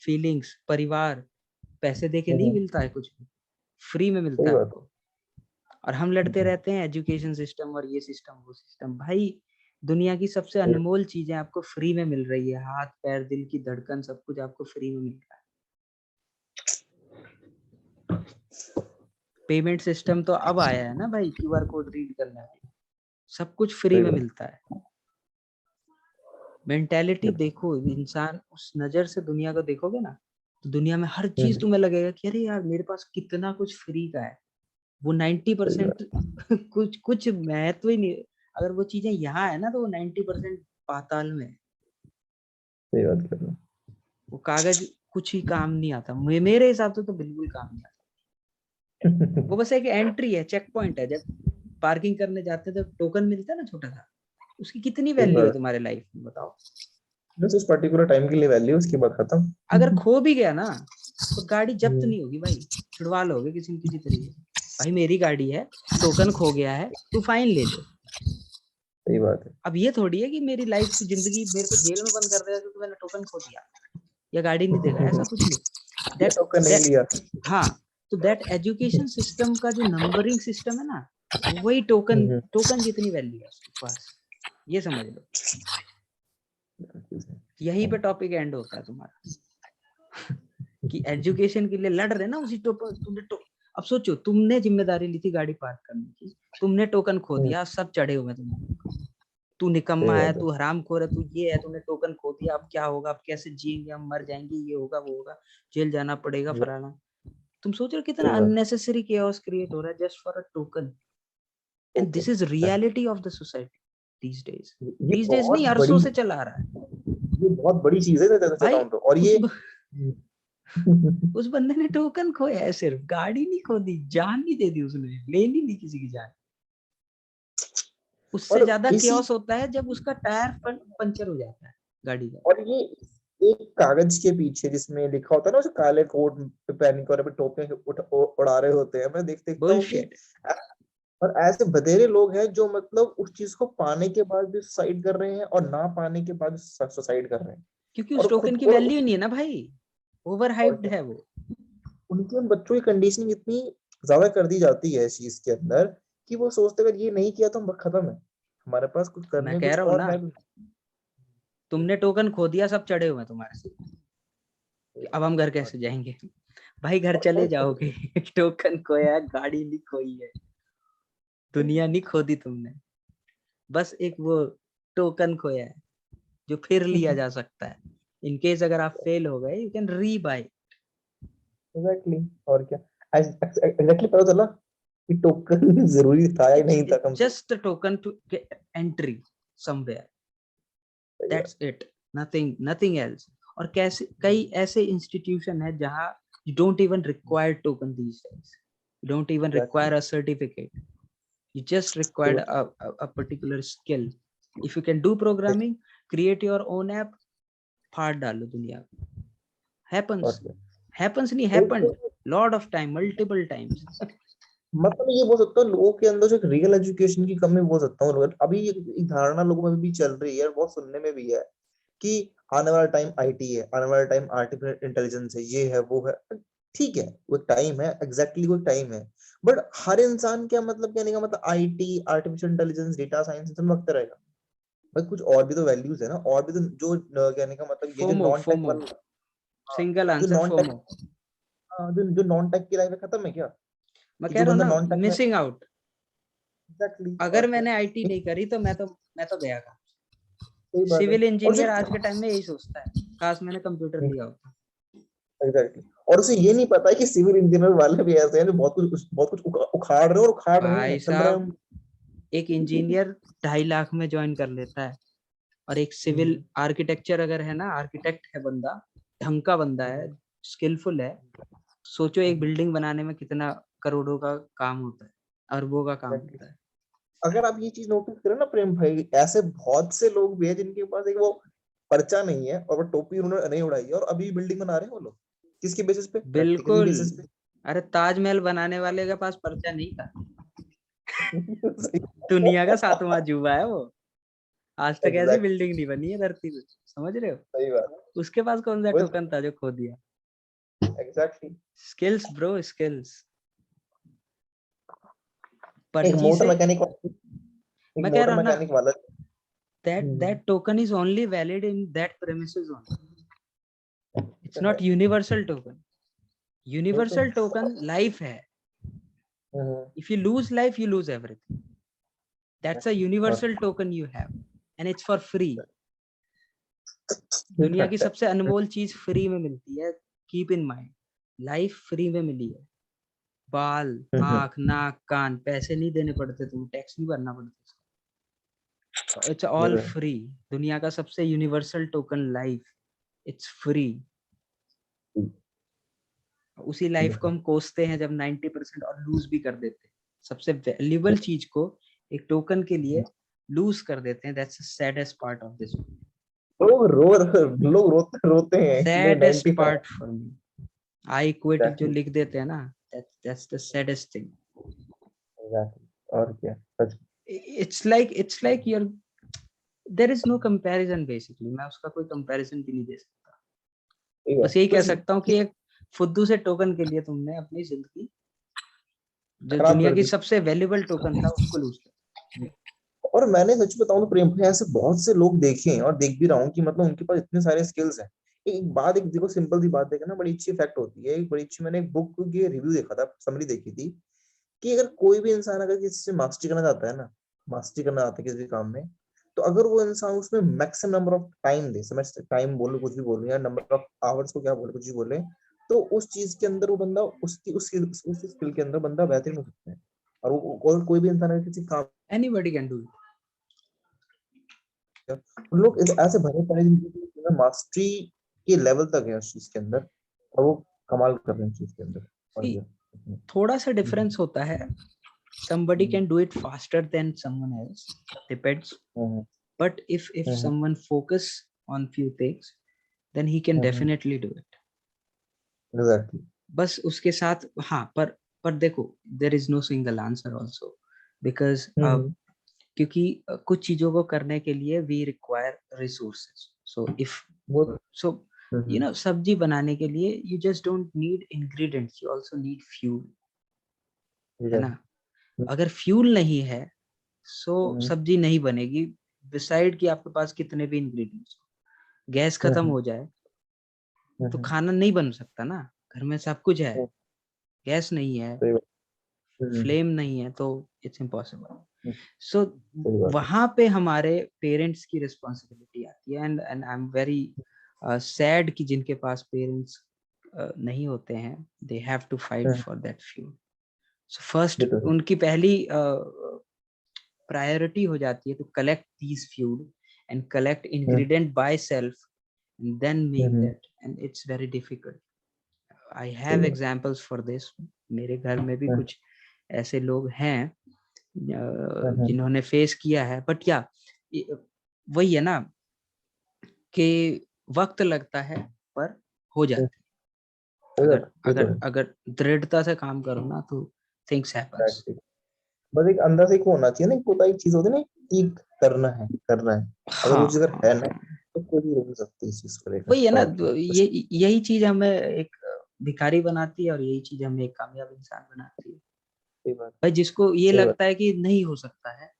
फीलिंग्स, परिवार। पैसे देके नहीं मिलता है कुछ भी, फ्री में मिलता
सही
है
बात
आपको। और हम लड़ते रहते हैं एजुकेशन सिस्टम और ये सिस्टम वो सिस्टम। भाई दुनिया की सबसे
है।
अनमोल चीजें आपको फ्री में मिल रही है, हाथ पैर दिल की धड़कन सब कुछ आपको फ्री में मिल रहा है। पेमेंट सिस्टम तो अब आया है ना भाई, क्यूआर कोड रीड करना है, सब कुछ फ्री
सही
में
बात।
मिलता है। मेंटेलिटी देखो, इंसान उस नजर से दुनिया को देखोगे ना, तो दुनिया में हर चीज तुम्हें लगेगा कि अरे यार मेरे पास कितना कुछ फ्री का है। वो 90% कुछ कुछ महत्व ही नहीं। अगर वो चीजें यहाँ है ना तो वो 90% पाताल में है।
सही बात कर रहे हो।
वो कागज कुछ ही काम नहीं आता, मेरे हिसाब से तो बिल्कुल काम नहीं आता। वो बस एक एंट्री है, चेक पॉइंट है। जब पार्किंग करने जाते हैं तो टोकन मिलता है ना छोटा सा, उसकी कितनी
सही
वैल्यू है
बात,
तुम्हारे लाइफ में बताओ।
बस उस पर्टिकुलर टाइम के लिए वैल्यू, उसके बाद
अगर
खत्म।
खो भी गया ना तो गाड़ी जब्त नहीं होगी भाई, छुड़वा लोगे किसी न किसी तरीके। भाई मेरी गाड़ी है, टोकन खो गया है, तू फाइन ले ले।
सही बात है।
अब ये थोड़ी है कि मेरी लाइफ की जिंदगी मेरे को जेल में बंद कर देगा क्योंकि मैंने टोकन खो दिया, या गाड़ी नहीं देगा, ऐसा कुछ नहीं।
ये
दैट
टोकन नहीं
दैट
लिया।
हाँ, तो दैट एजुकेशन सिस्टम का जो नंबरिंग सिस्टम है ना, वही टोकन टोकन जितनी वैल्यू है उसकी, बस ये समझ लो। यहीं पे टॉपिक एंड होता है तुम्हारा, कि एजुकेशन के लिए लड़ रहे ना उसी अब सोचो, तुमने जिम्मेदारी ली थी गाड़ी पार्क करने की, तुमने टोकन खो दिया, सब चढ़े हुए तुम्हारे। तू निकम्मा है, तू हरामखोर है, तू ये है, तूने टोकन खो दिया, अब क्या होगा, अब कैसे जिएंगे, हम मर जाएंगे, ये होगा वो होगा, जेल जाना पड़ेगा, फलाना। तुम सोच रहे हो कितना अननेसेसरी केओस क्रिएट हो रहा है just for a token. And this is reality of the society these days।
ये
these days
बहुत
नहीं, अरसों
बड़ी,
से चला आ रहा है
ये बहुत बड़ी चीज है सच
भाई।
बताऊं तो। और
उस
ये
उस बंदे ने टोकन खोया है, सिर्फ गाड़ी नहीं खो दी, जान नहीं दे दी उसने, ले नहीं ली किसी की जान। उससे
और
ज्यादा
इसी,
केओस होता है जब उसका टायर पंचर हो जाता है गाड़ी का।
और ये एक कागज के पीछे जिसमें लिखा होता है ना, उसे काले कोट पे पहन के और अभी टोपियां उड़ा रहे होते हैं, मैं देखता हूँ कि
बुलशिट।
और ऐसे बतेरे लोग हैं जो मतलब उस चीज को पाने के बाद भी सुसाइड कर रहे हैं और ना पाने के बाद सुसाइड कर रहे हैं।
क्योंकि उस
और
टोकन
खुद
की
और,
वैल्यू ही नहीं है ना भाई, ओवर हाइप्ड है वो।
उनके उन बच्चों की कंडीशनिंग इतनी ज्यादा कर दी जाती है इस चीज के अंदर, कि वो सोचते हैं अगर ये नहीं किया तो हम खत्म है, हमारे पास कुछ
मैं
करने
कह
कुछ
रहा हूँ
और
ना,
है भी
तुमने टोकन खो दिया, सब चढ़े हुए हैं तुम्हारे से, कि अब हम घर कैसे जाएंगे। भाई घर चले जाओगे, टोकन खोया है, गाड़ी नहीं खोई है, दुनिया नहीं खो दी तुमने, बस एक वो टोकन खोया है जो फिर लिया जा सकता है। इन केस अगर आप फेल हो गए, you can rebuy.
Exactly. और क्या, एग्जैक्टली पता चला कि टोकन जरूरी था या
इट्स
नहीं था, कम से
just a token to entry somewhere, that's it, nothing else. और कैसे कई ऐसे इंस्टीट्यूशन है जहां you don't even require token these days, you don't even
exactly.
Require a certificate, you just required a particular skill। if you can do programming, create your own app, फाड़ डालो दुनिया को। happens,
और क्या,
happens नहीं,
एक
happened lot of time, multiple times।
मतलब ये बोल सकता हूँ लोगों के अंदर जो एक रियल एजुकेशन की कमी बोल सकता हूँ, अभी एक धारणा लोगों में भी चल रही है, बहुत सुनने में भी है कि आने वाला टाइम आईटी है, आने वाला टाइम आर्टिफिशियल इंटेलिजेंस है, ये है वो है। ठीक है, वो टाइम है, एग्जैक्टली वो टाइम है, बट हर इंसान क्या मतलब, कहने का मतलब IT, artificial intelligence, data science सब लगता रहेगा भाई, कुछ और भी तो वैल्यूज है ना, और भी तो जो कहने का मतलब ये जो
फोमो
नॉन टेक
फोमो
वाला, हाँ,
सिंगल
जो
आंसर
नॉन टेक,
फोमो।
जो नॉन टेक की लाइफ है खत्म है क्या,
मैं
कि
कह
जो
रहा हूँ
बंदा
ना,
नॉन टेक में,
मिसिंग आउट।
एग्जैक्टली,
अगर
और क्या,
मैंने आईटी नहीं करी तो मैं तो गया था।
सही बात है।
सिविल
और
इंजीनियर आज के
सिर्फ,
टाइम में यही सोचता है, काश मैंने कंप्यूटर लिया होता।
एग्जैक्टली, और उसे ये नहीं पता है कि सिविल इंजीनियर वाले भी ऐसे हैं जो बहुत कुछ उखाड़ रहे हैं, और उखाड़ रहे हैं,
भाई
चल रहे
साहब,
हैं
एक इंजीनियर 2.5 लाख में ज्वाइन कर लेता है, और एक सिविल
हम।
आर्किटेक्चर अगर है ना, आर्किटेक्ट है बंदा, ढंग का बंदा है, स्किलफुल है, सोचो एक बिल्डिंग बनाने में कितना करोड़ों का काम होता है, अरबों का काम
एग्जैक्टली,
होता है।
अगर आप ये चीज नोटिस करें ना प्रेम भाई, ऐसे बहुत से लोग भी हैं जिनके पास एक वो पर्चा नहीं है, और वो टोपी उन्होंने नहीं उड़ाई है, और अभी बिल्डिंग बना रहे हैं वो लोग, किसके बेसिस पे, प्रैक्टिकली
बिल्कुल।
बेसिस पे।
अरे ताजमहल बनाने वाले के पास पर्चा नहीं था,
सही,
दुनिया का 7वां अजूबा है वो, आज तक ऐसी
एग्जैक्ट,
बिल्डिंग नहीं बनी है धरती पे, समझ रहे हो?
सही बात है,
उसके पास कौन सा
वही तो,
टोकन था जो खो दिया?
एग्जैक्टली।
Skills bro, skills.
एक
पर्ची
मोटर
से।
मैकेनिक, एक
मैं कह
मोटर
रहा हूँ ना,
मैकेनिक वाला।
that token is only valid in that premises only. It's
तो है,
not universal token.
वो तो,
Universal token life है। If you lose life, you lose everything. That's a
और
universal token you have, and it's for free. दुनिया की सबसे अनमोल चीज फ्री में मिलती है। Keep in mind, life free में मिली है। बाल, आंख, नाक, कान, पैसे नहीं देने पड़ते, तुम्हें टैक्स नहीं भरना पड़ता। इट्स
ये
ऑल
तो है।
फ्री। दुनिया का सबसे universal token life, it's free. उसी लाइफ को हम कोसते हैं जब 90% और लूज भी कर देते हैं। सबसे वैल्यूबल चीज को एक टोकन के लिए लूज कर देते हैं। That's the saddest part of this,
लोग रोते रोते हैं कि भाई
saddest
95।
Part for me. I quit जो
एग्जैक्टली,
लिख देते हैं ना, that's the saddest thing.
Exactly, और क्या, सच,
it's like your, there is no comparison basically. मैं उसका कोई कंपैरिजन भी नहीं दे सकता।
सही
बस
बात,
यही कह
कुछ
सकता हूँ कि एक फुद्दू से टोकन के लिए तुमने अपनी जिंदगी, जो
खराब
दुनिया
कर
की
दी।
सबसे वैल्यूबल टोकन था, उसको लूज कर।
और मैंने सच बताऊं तो प्रेम भाई, ऐसे बहुत से लोग देखे हैं, और देख भी रहा हूँ कि मतलब उनके पास इतने सारे स्किल्स हैं। एक बात, एक देखो सिंपल सी बात देखा ना, बड़ी अच्छी इफेक्ट होती है, एक बड़ी अच्छी, मैंने एक बुक की रिव्यू देखा था, समरी देखी थी, कि अगर कोई भी इंसान अगर किसी से मास्टरी करना चाहता है ना, मास्टरी करना चाहता है किसी भी काम में, तो अगर वो इंसान उसमें मैक्सिमम नंबर ऑफ टाइम दे, समझ, टाइम बोलो कुछ भी बोलो, या नंबर ऑफ आवर्स को क्या बोले, कुछ भी बोले, तो उस चीज के अंदर वो बंदा, उसकी उस स्किल के अंदर बंदा बेहतरीन हो सकता है। और कोई भी इंसान अगर किसी काम,
एनीबॉडी कैन डू इट।
लोग ऐसे भरे पड़े हैं जिनकी मास्टरी के लेवल तक है उस चीज के अंदर, और वो कमाल कर रहे हैं उस चीज के अंदर, और क्या।
थोड़ा सा
हम्म,
डिफरेंस होता है। somebody
hmm,
can do it faster than someone else, depends.
Hmm,
But if
hmm,
someone focus on few things, then he can
hmm,
definitely do it.
Exactly,
बस उसके साथ, हाँ, पर देखो, there is no single answer also, because क्योंकि कुछ चीजों को करने के लिए we require resources. So if
वो,
so सब्जी बनाने के लिए you just don't need ingredients, you also need fuel, है ना? अगर फ्यूल नहीं है, सो सब्जी नहीं बनेगी। डिसाइड कि आपके पास कितने भी इंग्रेडिएंट्स, गैस खत्म हो जाए तो खाना नहीं बन सकता ना। घर में सब कुछ है, गैस नहीं है,
सही बात,
फ्लेम नहीं है, तो इट्स इम्पॉसिबल। सो
सही बात है।
वहां पे हमारे पेरेंट्स की रिस्पॉन्सिबिलिटी आती है। And I am very sad कि जिनके पास पेरेंट्स नहीं होते हैं, they have to fight for that fuel. So first
ये तो है।
उनकी पहली प्रायोरिटी हो जाती है to collect these fuel and collect ingredient by self and then make that, and it's very difficult. I
सही
have
बात,
examples for this. मेरे घर में भी कुछ ऐसे लोग हैं जिन्होंने फेस किया है, बट क्या, वही है ना कि वक्त लगता है पर हो जाती है।
सही
अगर
बात, ये तो
अगर
है।
अगर दृढ़ता से काम करो ना, तो थिंग्स हैपेंस।
Exactly. बस एक अंदर से एक होना चाहिए ना, एक होता, एक चीज होती है ना, कि करना है, करना है। अगर वो
हाँ
चीज अगर
हाँ
है ना,
हाँ,
तो कोई भी रोक नहीं सकती इस चीज को लेकर,
वही है ना,
और क्या,
तो
कुछ
यही चीज हमें एक भिखारी बनाती है और यही चीज हमें एक कामयाब इंसान बनाती है।
सही बात,
भाई जिसको ये
सही बात।
लगता है कि नहीं हो सकता है,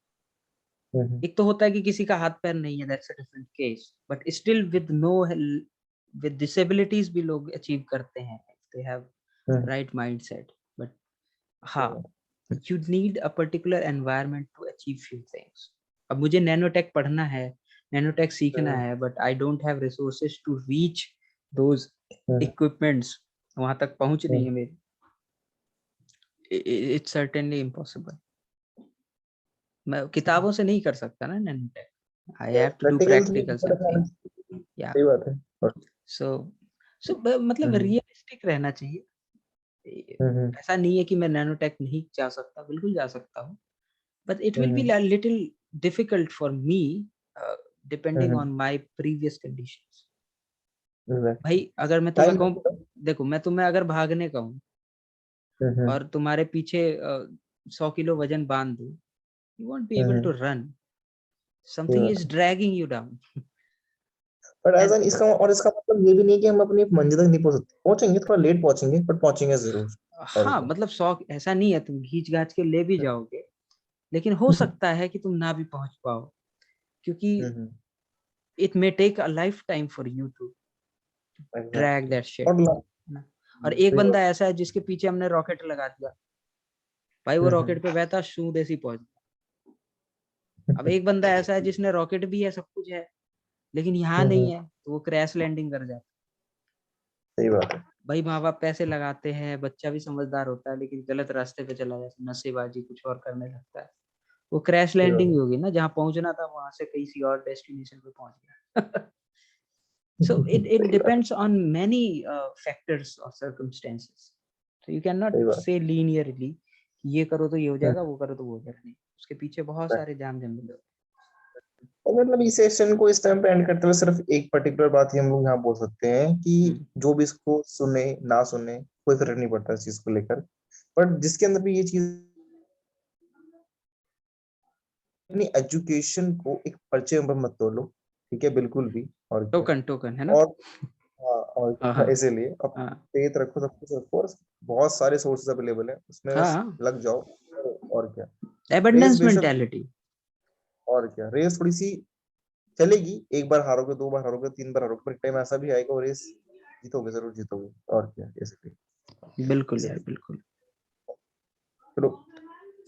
हम्म,
एक तो होता है कि किसी का हाथ पैर नहीं है, that's a different case, but still with no, with disabilities भी लोग अचीव करते हैं, they have
hmm,
right mindset. But
सही
हाँ,
बात।
you need a particular environment to achieve few things. अब मुझे नैनोटेक पढ़ना है, नैनोटेक सीखना
हम्म,
है, but I don't have resources to reach those
hmm,
equipments, वहां तक पहुंच नहीं
हम्म,
है मेरी, it's certainly impossible. मैं किताबों से नहीं कर सकता ना nanotech, I have to do
practical
practical something. Yeah,
सही बात है।
so मतलब
हम्म,
रियलिस्टिक रहना चाहिए।
हम्म,
ऐसा नहीं है कि मैं नैनोटेक नहीं जा सकता, बिल्कुल जा सकता हूँ, but it will be
hmm,
a little difficult for me, depending
hmm,
on my previous conditions.
Exactly.
भाई अगर मैं तुम्हें
टाइम
कहूँ,
लगेगा।
देखो मैं तुम्हें अगर भागने कहूँ
हम्म,
और तुम्हारे पीछे 100 किलो वजन बांध दूं, you won't be able
hmm,
to run,
सही
something
बात
is
है।
dragging you down.
But
And
ऐसा इसका और इसका मतलब ये भी नहीं कि हम अपनी मंजिल तक नहीं पहुंच सकते, पहुंचेंगे, थोड़ा लेट पहुंचेंगे, बट पहुंचेंगे जरूर। और
हाँ
क्या।
मतलब 100 ऐसा नहीं है, तुम घींच घाच के ले भी जाओगे, लेकिन हो सकता है कि तुम ना भी पहुंच पाओ, क्योंकि
हम्म,
it may take a lifetime for you to drag
exactly.
that shit.
और
और एक
सही
बंदा
बात।
ऐसा है जिसके पीछे हमने रॉकेट लगा दिया, भाई वो रॉकेट पे बहता शू देसी पहुंच गया। अब एक बंदा ऐसा है जिसने रॉकेट भी है, सब कुछ है, लेकिन यहाँ नहीं है, तो वो क्रैश लैंडिंग कर जाता
सही बात है।
है। भाई माँ बाप पैसे लगाते हैं, बच्चा भी समझदार होता है, लेकिन गलत रास्ते पे चला जाता है, नशेबाजी कुछ और करने लगता है, वो क्रैश
सही बात
लैंडिंग
है।
ही होगी ना, जहाँ पहुंचना था वहां से किसी और डेस्टिनेशन पे पहुंच गया। So it
सही बात है।
depends on many factors or circumstances. So you cannot
सही बात
say linearly ये करो तो ये हो
है।
जाएगा, वो करो तो वो हो जाएगा, नहीं, उसके पीछे बहुत सारे जाम जंगल होते
और मतलब इस सेशन को इस टाइम पे एंड करते हुए सिर्फ एक पर्टिकुलर बात ही हम लोग यहाँ बोल सकते हैं कि
हैं।
जो भी इसको सुने ना सुने कोई फर्क नहीं पड़ता इस चीज को लेकर, बट जिसके अंदर भी ये चीज, अपनी एजुकेशन को एक पर्चे पर मत तोलो, ठीक है, बिल्कुल भी। और क्या।
टोकन टोकन है ना।
और हाँ, और
हाँ
क्या,
हाँ
इसीलिए अब
हाँ
फेथ रखो, सब कुछ रखो, और बहुत सारे सोर्सेज अवेलेबल है, उसमें बस
हाँ,
लग जाओ। और क्या। रेस
एबंडेंस
बेशक,
मेंटालिटी।
और क्या, रेस थोड़ी सी चलेगी, एक बार हारोगे, दो बार हारोगे, तीन बार हारोगे, पर एक टाइम ऐसा भी आएगा वो रेस जीतोगे, जरूर जीतोगे। और क्या, इसलिए
बिल्कुल यार
इसलिए
बिल्कुल।
चलो।